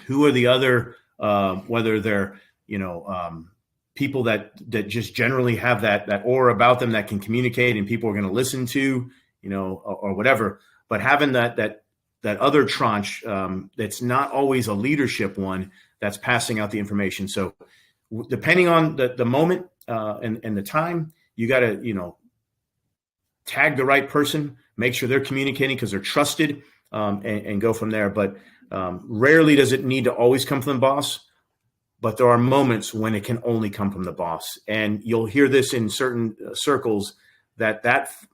who are the other, whether they're, people that just generally have that aura about them that can communicate and people are going to listen to, or whatever. But having that other tranche that's not always a leadership one that's passing out the information. So depending on the moment and the time, you got to, tag the right person, make sure they're communicating because they're trusted, and go from there. But rarely does it need to always come from the boss. But there are moments when it can only come from the boss. And you'll hear this in certain circles that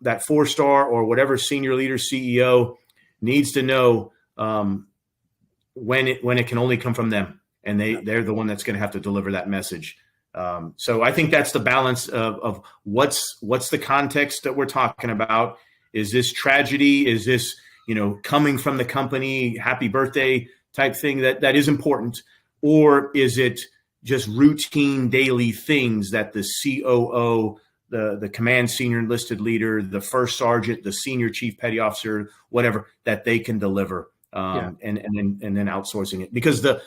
4-star or whatever senior leader CEO needs to know when it can only come from them, and they're the one that's going to have to deliver that message. So I think that's the balance of what's the context that we're talking about. Is this tragedy? Is this coming from the company, happy birthday type thing that is important, or is it just routine daily things that the COO, the command senior enlisted leader, the first sergeant, the senior chief petty officer, whatever, that they can deliver, and then outsourcing it? Because the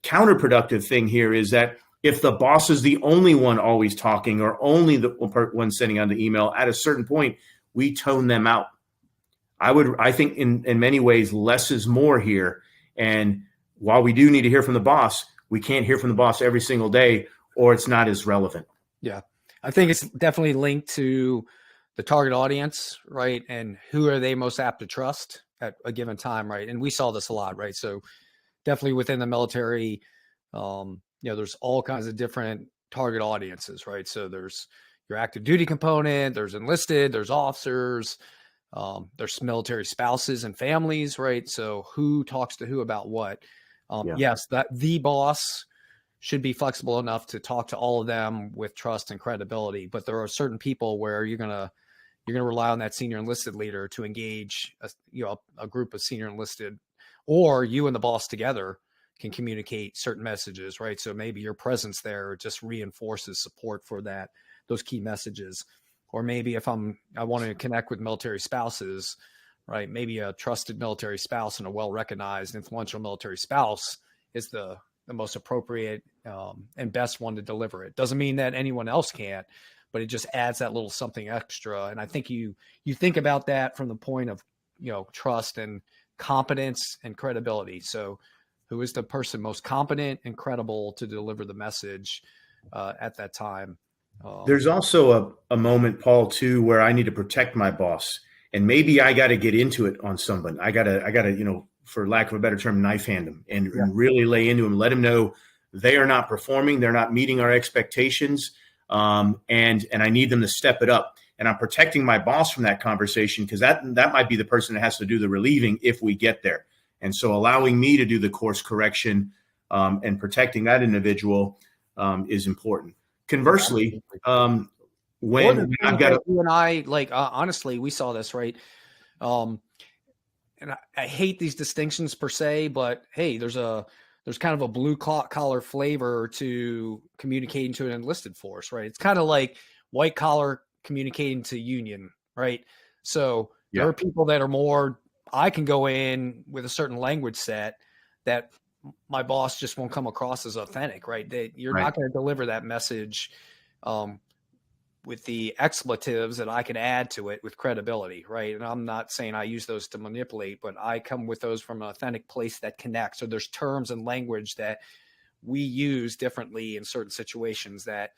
counterproductive thing here is that if the boss is the only one always talking, or only the one sending out the email, at a certain point, we tone them out. I think in many ways, less is more here. And while we do need to hear from the boss, we can't hear from the boss every single day, or it's not as relevant. Yeah. I think it's definitely linked to the target audience, right? And who are they most apt to trust at a given time, right? And we saw this a lot, right? So definitely within the military, there's all kinds of different target audiences, right? So there's your active duty component, there's enlisted, there's officers, there's military spouses and families, right? So who talks to who about what? Yes, that the boss should be flexible enough to talk to all of them with trust and credibility. But there are certain people where you're gonna rely on that senior enlisted leader to engage a group of senior enlisted, or you and the boss together can communicate certain messages, right? So maybe your presence there just reinforces support for those key messages. Or maybe if I want to connect with military spouses, right? Maybe a trusted military spouse and a well-recognized influential military spouse is the most appropriate and best one to deliver it. Doesn't mean that anyone else can't, but it just adds that little something extra. And I think you think about that from the point of, trust and competence and credibility. So who is the person most competent and credible to deliver the message at that time? There's also a moment, Paul, too, where I need to protect my boss, and maybe I got to get into it on someone. I gotta, for lack of a better term, knife hand them and really lay into them, let them know they are not performing, they're not meeting our expectations, and I need them to step it up. and I'm protecting my boss from that conversation, because that might be the person that has to do the relieving if we get there. And so allowing me to do the course correction and protecting that individual is important. Conversely, when I've got you and I, like, honestly, we saw this, right? And I hate these distinctions per se, but hey, there's kind of a blue collar flavor to communicating to an enlisted force, right? It's kind of like white collar communicating to union, right? So there are people that are more, I can go in with a certain language set that my boss just won't come across as authentic, right? You're not going to deliver that message with the expletives that I can add to it with credibility, right? And I'm not saying I use those to manipulate, but I come with those from an authentic place that connects. So there's terms and language that we use differently in certain situations that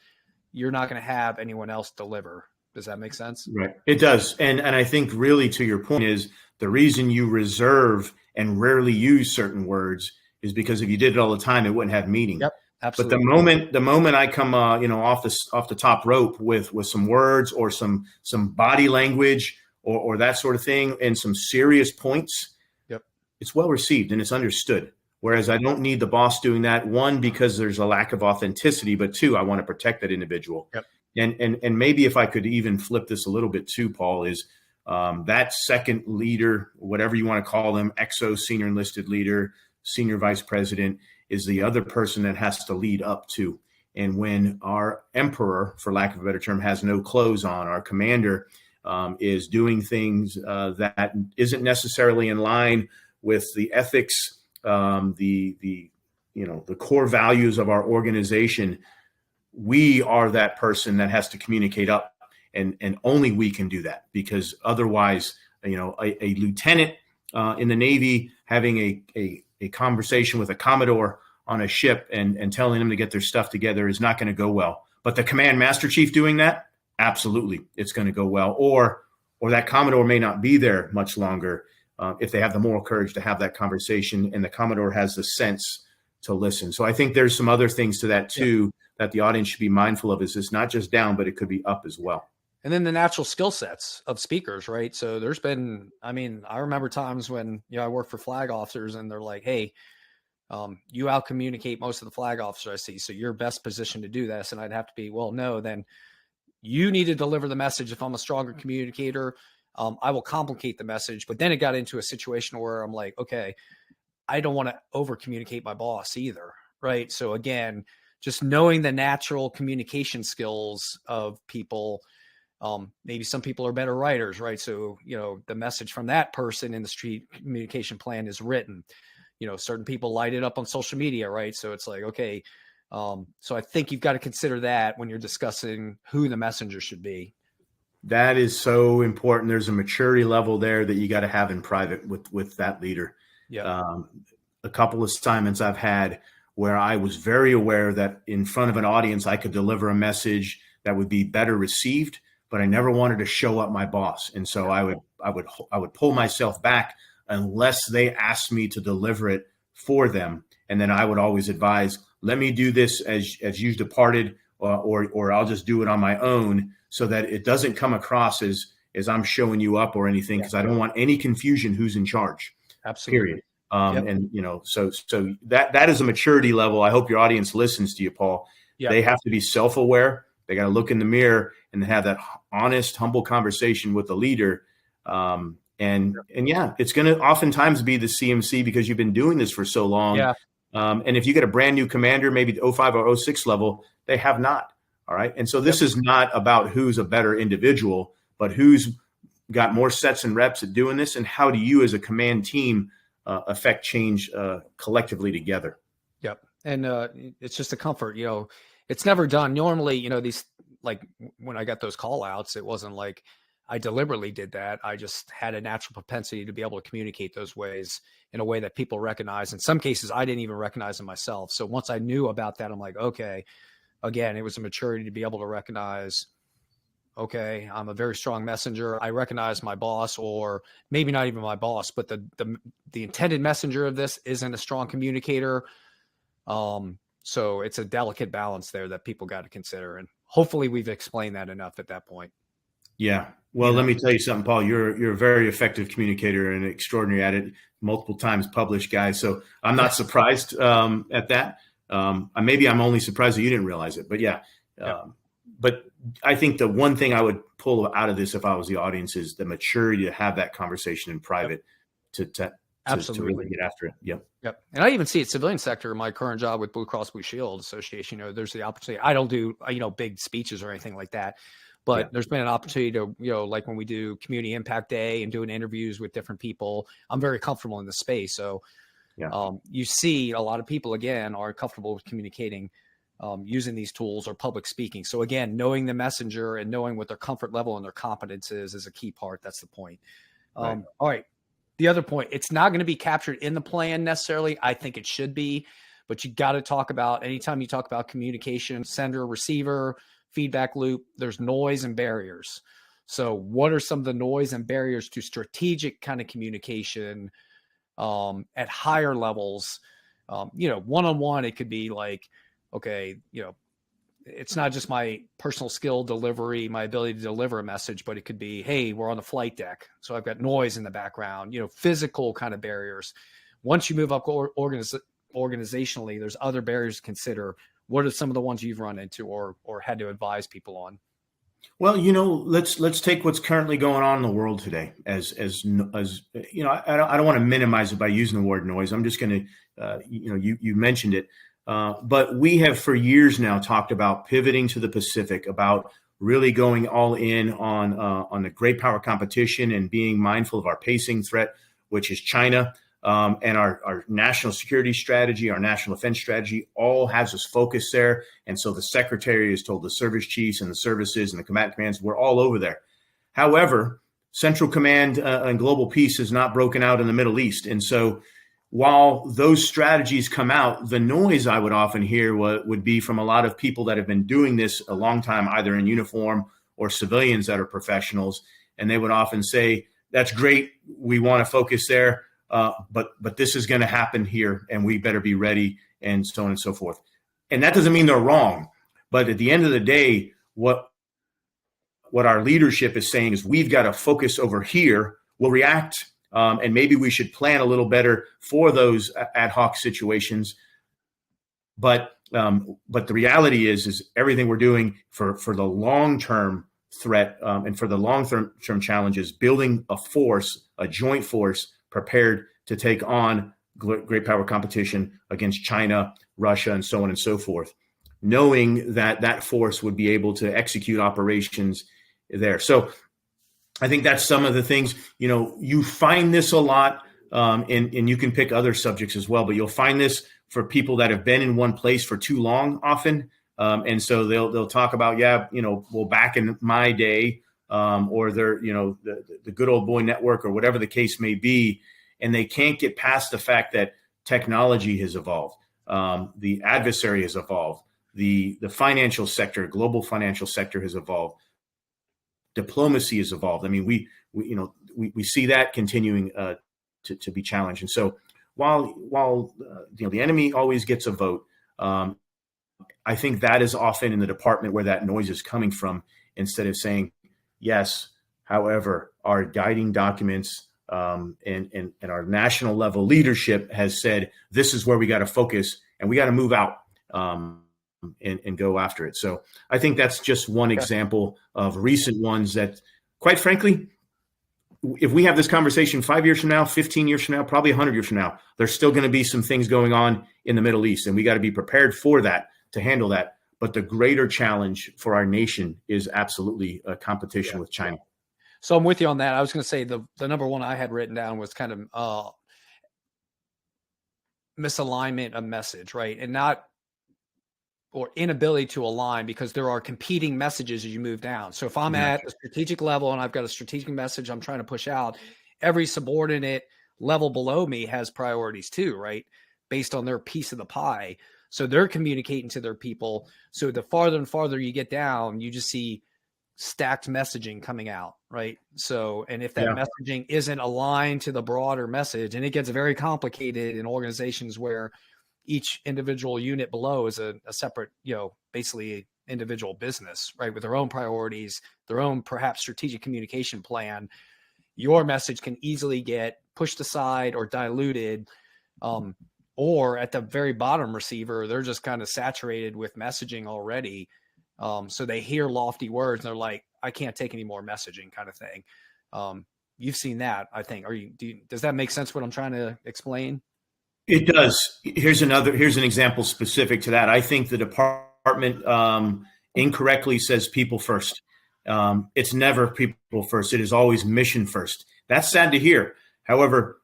you're not going to have anyone else deliver. Does that make sense? Right. It does. And I think really to your point is the reason you reserve and rarely use certain words is because if you did it all the time, it wouldn't have meaning. Yep. Absolutely. But the moment I come, off the top rope with some words or some body language or that sort of thing and some serious points, it's well received and it's understood. Whereas I don't need the boss doing that. One, because there's a lack of authenticity, but two, I want to protect that individual. Yep. And maybe if I could even flip this a little bit too, Paul, is that second leader, whatever you want to call them, XO, senior enlisted leader, senior vice president, is the other person that has to lead up to. And when our emperor, for lack of a better term, has no clothes on, our commander is doing things that isn't necessarily in line with the ethics, the core values of our organization, we are that person that has to communicate up, and only we can do that, because otherwise, a lieutenant in the Navy having a conversation with a Commodore on a ship and telling them to get their stuff together is not going to go well. But the command master chief doing that, absolutely, it's going to go well. Or that Commodore may not be there much longer if they have the moral courage to have that conversation, and the Commodore has the sense to listen. So I think there's some other things to that too that the audience should be mindful of. Is it's not just down, but it could be up as well. And then the natural skill sets of speakers, right? So there's been, I remember times when, I work for flag officers and they're like, hey, you out communicate most of the flag officers I see, so you're best positioned to do this. And I'd have to be, well, no, then you need to deliver the message. If I'm a stronger communicator, I will complicate the message. But then it got into a situation where I'm like, okay, I don't want to over communicate my boss either, right? So again, just knowing the natural communication skills of people. Maybe some people are better writers, right? So, the message from that person in the street communication plan is written. Certain people light it up on social media, right? So it's like, okay. So I think you've got to consider that when you're discussing who the messenger should be. That is so important. There's a maturity level there that you got to have in private with that leader. Yeah. A couple of assignments I've had where I was very aware that in front of an audience, I could deliver a message that would be better received, but I never wanted to show up my boss. And so I would pull myself back unless they asked me to deliver it for them. And then I would always advise, let me do this as you've departed, or I'll just do it on my own, so that it doesn't come across as I'm showing you up or anything, because I don't want any confusion who's in charge. Absolutely. Period. And so that is a maturity level. I hope your audience listens to you, Paul. Yep. They have to be self-aware. They got to look in the mirror and have that honest, humble conversation with the leader. And it's going to oftentimes be the CMC, because you've been doing this for so long. Yeah. And if you get a brand new commander, maybe the 05 or 06 level, they have not. All right. And so this is not about who's a better individual, but who's got more sets and reps at doing this, and how do you as a command team affect change collectively together. Yep. And it's just a comfort, it's never done. Normally, these, like when I got those call outs, it wasn't like I deliberately did that. I just had a natural propensity to be able to communicate those ways in a way that people recognize. In some cases, I didn't even recognize them myself. So once I knew about that, I'm like, okay, again, it was a maturity to be able to recognize, okay, I'm a very strong messenger. I recognize my boss, or maybe not even my boss, but the intended messenger of this isn't a strong communicator. So it's a delicate balance there that people got to consider. And hopefully we've explained that enough at that point. Yeah. Well, let me tell you something, Paul. You're a very effective communicator and extraordinary at it. Multiple times published guy. So I'm not surprised at that. Maybe I'm only surprised that you didn't realize it. But yeah. Yeah. But I think the one thing I would pull out of this if I was the audience is the maturity to have that conversation in private to really get after it. Yep. Yep. And I even see it civilian sector in my current job with Blue Cross Blue Shield Association. There's the opportunity. I don't do, big speeches or anything like that, but there's been an opportunity to, like when we do Community Impact Day and doing interviews with different people, I'm very comfortable in the space. So you see a lot of people, again, are comfortable with communicating using these tools or public speaking. So again, knowing the messenger and knowing what their comfort level and their competence is a key part. That's the point. All right. The other point, it's not going to be captured in the plan necessarily. I think it should be, but you got to talk about, anytime you talk about communication, sender, receiver, feedback loop, there's noise and barriers. So what are some of the noise and barriers to strategic kind of communication at higher levels? One-on-one, it could be like, okay, it's not just my personal skill delivery, my ability to deliver a message, but it could be, hey, we're on the flight deck, so I've got noise in the background, physical kind of barriers. Once you move up organizationally, there's other barriers to consider. What are some of the ones you've run into or had to advise people on? Well, let's take what's currently going on in the world today as I don't want to minimize it by using the word noise. I'm just going to, you mentioned it. But we have for years now talked about pivoting to the Pacific, about really going all in on the great power competition and being mindful of our pacing threat, which is China, and our national security strategy, our national defense strategy, all has us focused there. And so the secretary has told the service chiefs and the services and the combatant commands, we're all over there. However, Central Command and global peace is not broken out in the Middle East. And so while those strategies come out, the noise I would often hear would be from a lot of people that have been doing this a long time, either in uniform or civilians that are professionals. And they would often say, that's great, we want to focus there, but this is going to happen here and we better be ready, and so on and so forth. And that doesn't mean they're wrong. But at the end of the day, what our leadership is saying is we've got to focus over here. We'll react. And maybe we should plan a little better for those ad hoc situations. But the reality is everything we're doing for the long-term threat and for the long-term challenges, building a joint force prepared to take on great power competition against China, Russia, and so on and so forth, knowing that force would be able to execute operations there. So I think that's some of the things, you find this a lot, and you can pick other subjects as well, but you'll find this for people that have been in one place for too long often. And so they'll talk about, back in my day, or they're, the good old boy network or whatever the case may be. And they can't get past the fact that technology has evolved. The adversary has evolved. The financial sector, global financial sector has evolved. Diplomacy has evolved. I mean, we see that continuing to be challenged. And so while the enemy always gets a vote, I think that is often in the department where that noise is coming from, instead of saying, yes, however, our guiding documents and our national level leadership has said, this is where we got to focus and we got to move out. And go after it. So I think that's just one example of recent ones that, quite frankly, if we have this conversation 5 years from now, 15 years from now, probably 100 years from now, there's still going to be some things going on in the Middle East, and we got to be prepared for that, to handle that. But the greater challenge for our nation is absolutely a competition with China. So I'm with you on that. I was going to say the number one I had written down was kind of misalignment of message, right? And not or inability to align, because there are competing messages as you move down. So if I'm at a strategic level and I've got a strategic message I'm trying to push out, every subordinate level below me has priorities too, right? Based on their piece of the pie. So they're communicating to their people. So the farther and farther you get down, you just see stacked messaging coming out, right? So, and if that messaging isn't aligned to the broader message, and it gets very complicated in organizations where each individual unit below is a separate, basically individual business, right? With their own priorities, their own perhaps strategic communication plan. Your message can easily get pushed aside or diluted. Or at the very bottom receiver, they're just kind of saturated with messaging already. So they hear lofty words and they're like, I can't take any more messaging, kind of thing. You've seen that, I think. Does that make sense what I'm trying to explain? It does. Here's an example specific to that. I think the department incorrectly says people first. It's never people first. It is always mission first. That's sad to hear. However,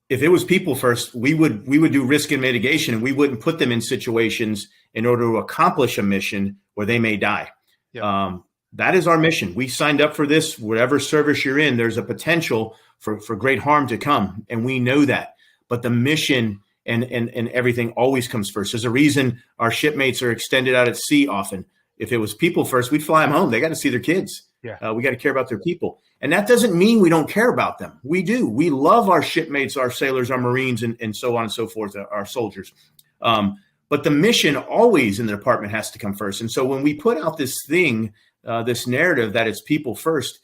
if it was people first, we would do risk and mitigation, and we wouldn't put them in situations in order to accomplish a mission where they may die. Yep. That is our mission. We signed up for this. Whatever service you're in, there's a potential for great harm to come, and we know that. But the mission and everything always comes first. There's a reason our shipmates are extended out at sea often. If it was people first, we'd fly them home. They got to see their kids. Yeah. We got to care about their people. And that doesn't mean we don't care about them. We do. We love our shipmates, our sailors, our Marines, and so on and so forth, our soldiers. But the mission always in the department has to come first. And so when we put out this thing, this narrative that it's people first,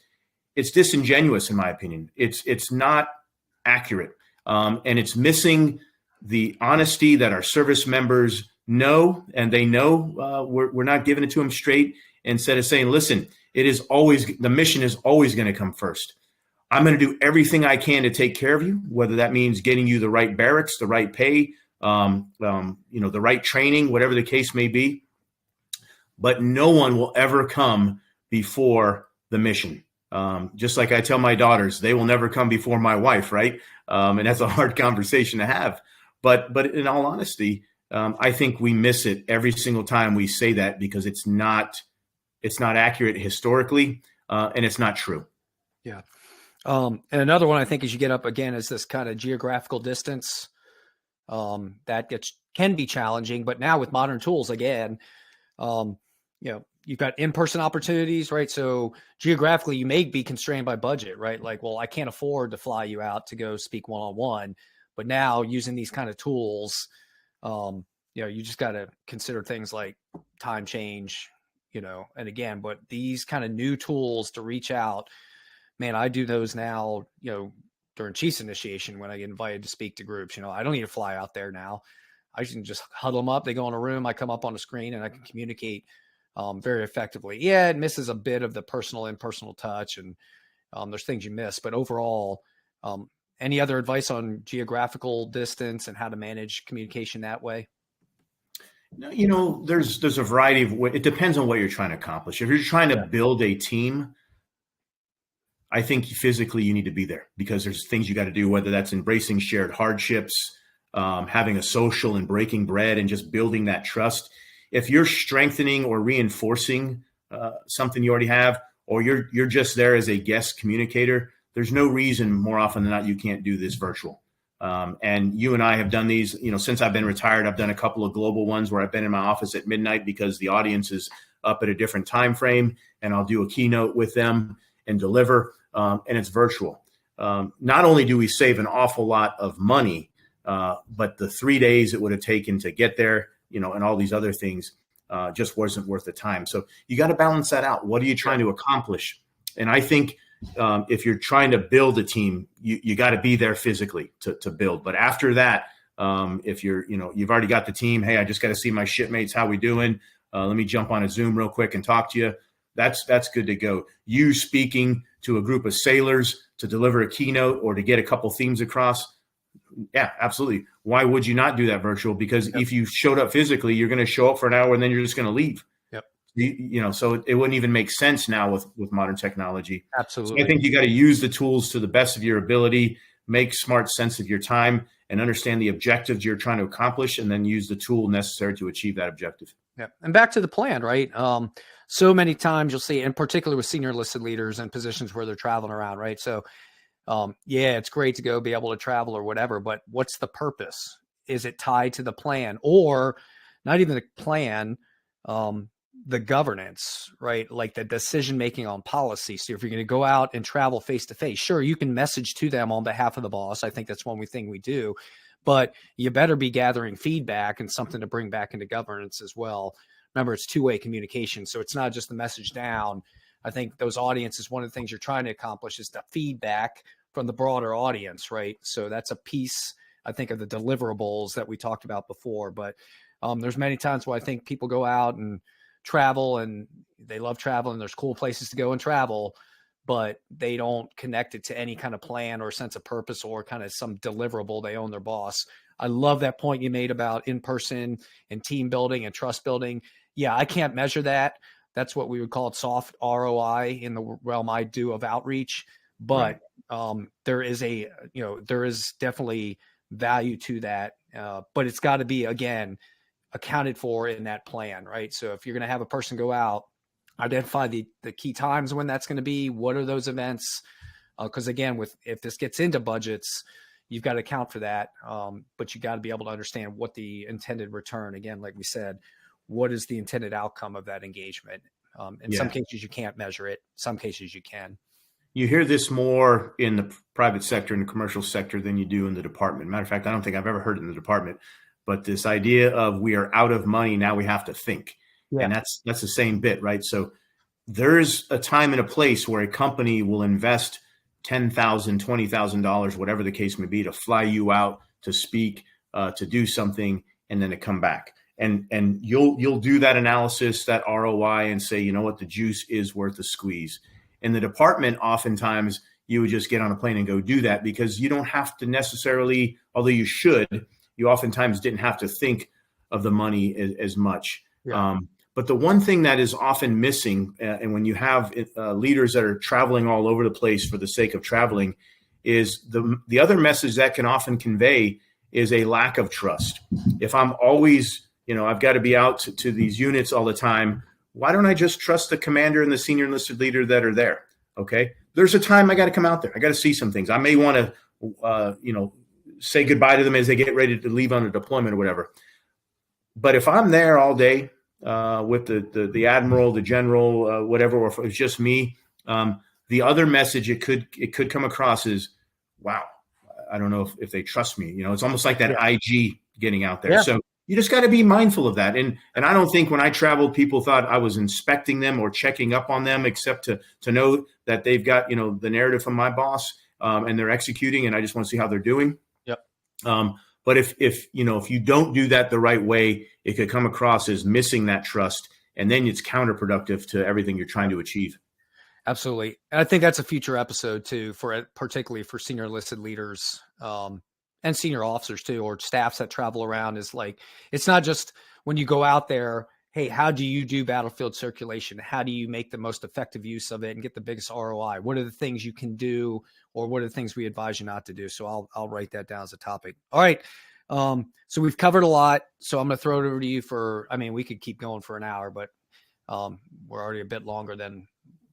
it's disingenuous, in my opinion. It's not accurate. And it's missing the honesty that our service members know, and they know we're not giving it to them straight. Instead of saying, listen, the mission is always going to come first. I'm going to do everything I can to take care of you, whether that means getting you the right barracks, the right pay, the right training, whatever the case may be. But no one will ever come before the mission. Just like I tell my daughters, they will never come before my wife, right? And that's a hard conversation to have. But in all honesty, I think we miss it every single time we say that, because it's not accurate historically, and it's not true. Yeah. And another one I think as you get up again is this kind of geographical distance. That can be challenging, but now with modern tools, again, you've got in-person opportunities, right? So geographically, you may be constrained by budget, right? Like, well, I can't afford to fly you out to go speak one-on-one, but now using these kind of tools, you just got to consider things like time change, and again, but these kind of new tools to reach out, man, I do those now, during Chiefs initiation when I get invited to speak to groups. I don't need to fly out there now. I can just huddle them up. They go in a room. I come up on the screen and I can communicate very effectively. Yeah, it misses a bit of the impersonal touch, and there's things you miss. But overall, any other advice on geographical distance and how to manage communication that way? No, there's a variety of ways. It depends on what you're trying to accomplish. If you're trying to build a team, I think physically you need to be there, because there's things you got to do, whether that's embracing shared hardships, having a social and breaking bread, and just building that trust. If you're strengthening or reinforcing something you already have, or you're just there as a guest communicator, there's no reason more often than not you can't do this virtual. And you and I have done these, since I've been retired. I've done a couple of global ones where I've been in my office at midnight because the audience is up at a different time frame, and I'll do a keynote with them and deliver, and it's virtual. Not only do we save an awful lot of money, but the 3 days it would have taken to get there, and all these other things just wasn't worth the time. So you got to balance that out. What are you trying to accomplish? And I think if you're trying to build a team, you got to be there physically to build. But after that, if you've already got the team, hey, I just got to see my shipmates. How we doing? Let me jump on a Zoom real quick and talk to you. That's good to go. You speaking to a group of sailors to deliver a keynote or to get a couple themes across. Yeah, absolutely. Why would you not do that virtual? Because if you showed up physically, you're going to show up for an hour and then you're just going to leave. So it wouldn't even make sense now with modern technology. Absolutely. So I think you got to use the tools to the best of your ability, make smart sense of your time, and understand the objectives you're trying to accomplish, and then use the tool necessary to achieve that objective. Yeah. And back to the plan, right? So many times you'll see, in particular with senior enlisted leaders and positions where they're traveling around, right? So it's great to go be able to travel or whatever, but what's the purpose? Is it tied to the plan, or not even the plan? The governance, right? Like the decision-making on policy. So if you're going to go out and travel face-to-face, sure, you can message to them on behalf of the boss. I think that's one thing we do, but you better be gathering feedback and something to bring back into governance as well. Remember, it's two-way communication. So it's not just the message down. I think those audiences, one of the things you're trying to accomplish is the feedback from the broader audience, right? So that's a piece, I think, of the deliverables that we talked about before. But there's many times where I think people go out and travel and they love traveling. There's cool places to go and travel, but they don't connect it to any kind of plan or sense of purpose or kind of some deliverable they own their boss. I love that point you made about in-person and team building and trust building. Yeah, I can't measure that. That's what we would call it soft ROI in the realm I do of outreach. But there is there is definitely value to that. But it's got to be, again, accounted for in that plan, right? So if you're going to have a person go out, identify the key times when that's going to be. What are those events? Because again, if this gets into budgets, you've got to account for that. But you got to be able to understand what the intended return, again, like we said, what is the intended outcome of that engagement? In some cases you can't measure it. Some cases you can. You hear this more in the private sector and the commercial sector than you do in the department. Matter of fact, I don't think I've ever heard it in the department, but this idea of we are out of money, now we have to think. Yeah. And that's the same bit, right? So there's a time and a place where a company will invest $10,000, $20,000, whatever the case may be, to fly you out to speak, to do something, and then to come back. And you'll do that analysis, that ROI, and say, you know what, the juice is worth the squeeze. In the department, oftentimes you would just get on a plane and go do that because you don't have to necessarily, although you should, you oftentimes didn't have to think of the money as much. Yeah. But the one thing that is often missing, and when you have leaders that are traveling all over the place for the sake of traveling, is the other message that can often convey is a lack of trust. If I'm always, I've got to be out to these units all the time, why don't I just trust the commander and the senior enlisted leader that are there? Okay. There's a time I got to come out there. I got to see some things. I may want to, say goodbye to them as they get ready to leave on a deployment or whatever. But if I'm there all day with the admiral, the general, whatever, or if it's just me, the other message it could come across is, wow, I don't know if they trust me. It's almost like that IG getting out there. Yeah. So you just got to be mindful of that. And I don't think when I traveled, people thought I was inspecting them or checking up on them, except to know that they've got, the narrative from my boss and they're executing, and I just want to see how they're doing. Yep. But if you don't do that the right way, it could come across as missing that trust, and then it's counterproductive to everything you're trying to achieve. Absolutely. And I think that's a future episode too, particularly for senior enlisted leaders, and senior officers too, or staffs that travel around. Is like, it's not just when you go out there, hey, how do you do battlefield circulation? How do you make the most effective use of it and get the biggest ROI? What are the things you can do, or what are the things we advise you not to do? So I'll write that down as a topic. All right. So we've covered a lot. So I'm going to throw it over to you we could keep going for an hour, but we're already a bit longer than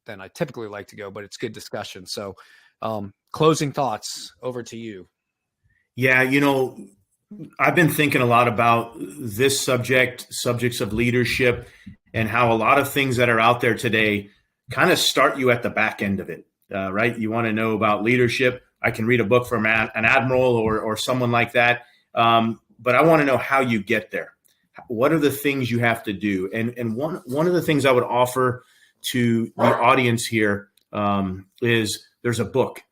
I typically like to go, but it's good discussion. So closing thoughts, over to you. Yeah, I've been thinking a lot about this subjects of leadership, and how a lot of things that are out there today kind of start you at the back end of it, right? You want to know about leadership. I can read a book from an admiral or someone like that, but I want to know how you get there. What are the things you have to do? And one of the things I would offer to the audience here is there's a book,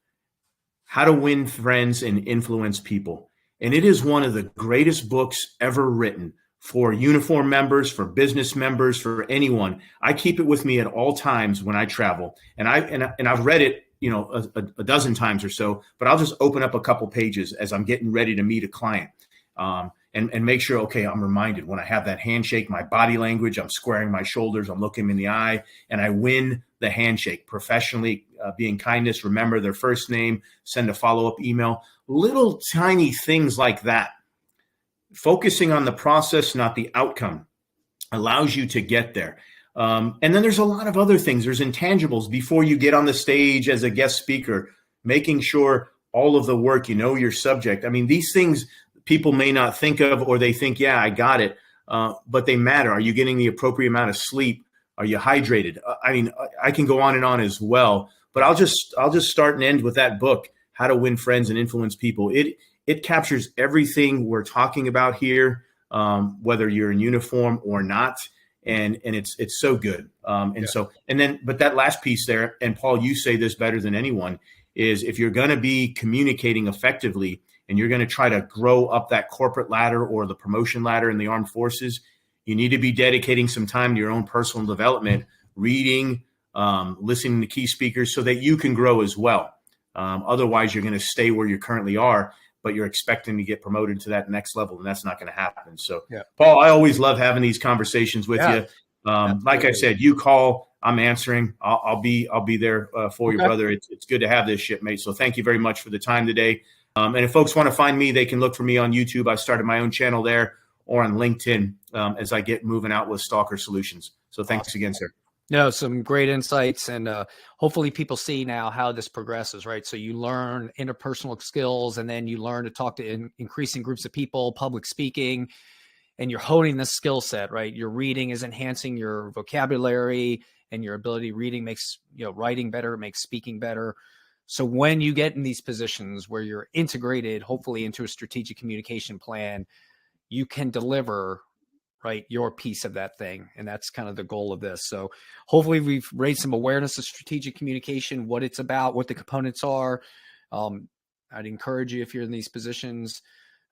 How to Win Friends and Influence People. And it is one of the greatest books ever written for uniform members, for business members, for anyone. I keep it with me at all times when I travel. And I've read it, a dozen times or so, but I'll just open up a couple pages as I'm getting ready to meet a client. And make sure, okay, I'm reminded when I have that handshake, my body language, I'm squaring my shoulders, I'm looking in the eye, and I win the handshake professionally, being kindness, remember their first name, send a follow-up email, little tiny things like that. Focusing on the process, not the outcome, allows you to get there. And then there's a lot of other things. There's intangibles before you get on the stage as a guest speaker, making sure all of the work, your subject. I mean, these things people may not think of, or they think, yeah, I got it, but they matter. Are you getting the appropriate amount of sleep? Are you hydrated? I can go on and on as well, but I'll just start and end with that book, How to Win Friends and Influence People. It it captures everything we're talking about here, whether you're in uniform or not. And it's so good. But that last piece there, and Paul, you say this better than anyone, is if you're going to be communicating effectively and you're going to try to grow up that corporate ladder or the promotion ladder in the armed forces, you need to be dedicating some time to your own personal development, reading, listening to key speakers so that you can grow as well. Otherwise, you're going to stay where you currently are, but you're expecting to get promoted to that next level, and that's not going to happen. So, Paul, I always love having these conversations with you. Like I said, you call, I'm answering. I'll be there for you, brother. It's good to have this, shipmate. So thank you very much for the time today. And if folks want to find me, they can look for me on YouTube. I started my own channel there, or on LinkedIn as I get moving out with Stalker Solutions. So thanks again, sir. No, some great insights, and hopefully people see now how this progresses, right? So you learn interpersonal skills, and then you learn to talk to increasing groups of people, public speaking, and you're honing this skill set, right? Your reading is enhancing your vocabulary, and your ability reading makes, writing better, makes speaking better. So when you get in these positions where you're integrated, hopefully into a strategic communication plan, you can deliver, right, your piece of that thing. And that's kind of the goal of this. So hopefully we've raised some awareness of strategic communication, what it's about, what the components are. I'd encourage you, if you're in these positions,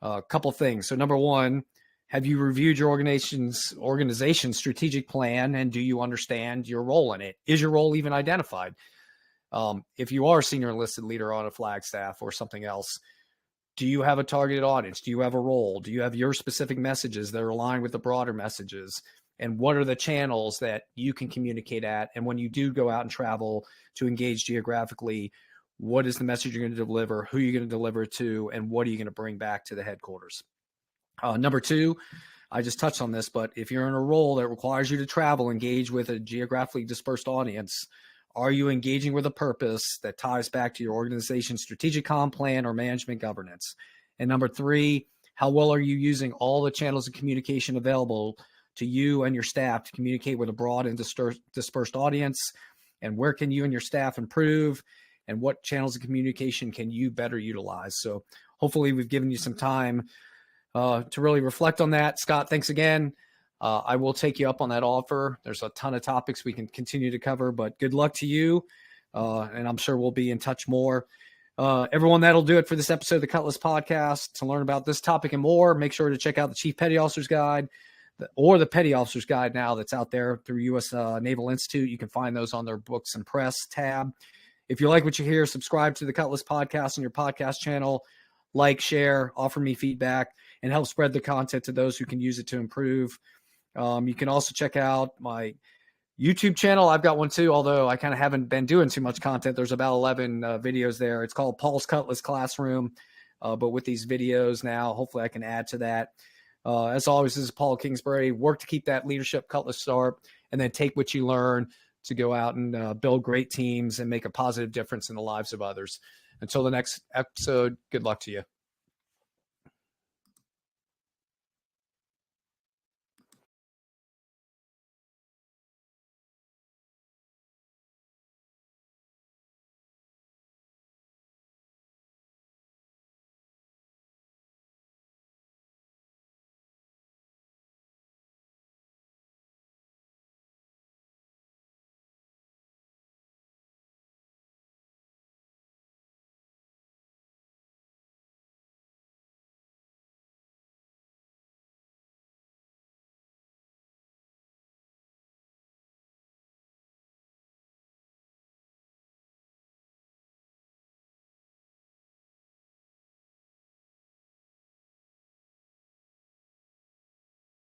a couple things. So number one, have you reviewed your organization's strategic plan, and do you understand your role in it? Is your role even identified? If you are a senior enlisted leader on a flag staff or something else, do you have a targeted audience? Do you have a role? Do you have your specific messages that are aligned with the broader messages? And what are the channels that you can communicate at? And when you do go out and travel to engage geographically, what is the message you're going to deliver? Who are you going to deliver it to? And what are you going to bring back to the headquarters? Number two, I just touched on this, but if you're in a role that requires you to travel, engage with a geographically dispersed audience, are you engaging with a purpose that ties back to your organization's strategic comm plan or management governance? And number three, how well are you using all the channels of communication available to you and your staff to communicate with a broad and dispersed audience? And where can you and your staff improve? And what channels of communication can you better utilize? So hopefully we've given you some time to really reflect on that. Scott, thanks again. I will take you up on that offer. There's a ton of topics we can continue to cover, but good luck to you. And I'm sure we'll be in touch more. Everyone, that'll do it for this episode of the Cutlass Podcast. To learn about this topic and more, make sure to check out the Chief Petty Officer's Guide or the Petty Officer's Guide now that's out there through U.S. Naval Institute. You can find those on their Books and Press tab. If you like what you hear, subscribe to the Cutlass Podcast on your podcast channel. Like, share, offer me feedback, and help spread the content to those who can use it to improve. You can also check out my YouTube channel. I've got one too, although I kind of haven't been doing too much content. There's about 11 videos there. It's called Paul's Cutlass Classroom. But with these videos now, hopefully I can add to that. As always, this is Paul Kingsbury. Work to keep that leadership cutlass sharp, and then take what you learn to go out and build great teams and make a positive difference in the lives of others. Until the next episode, good luck to you.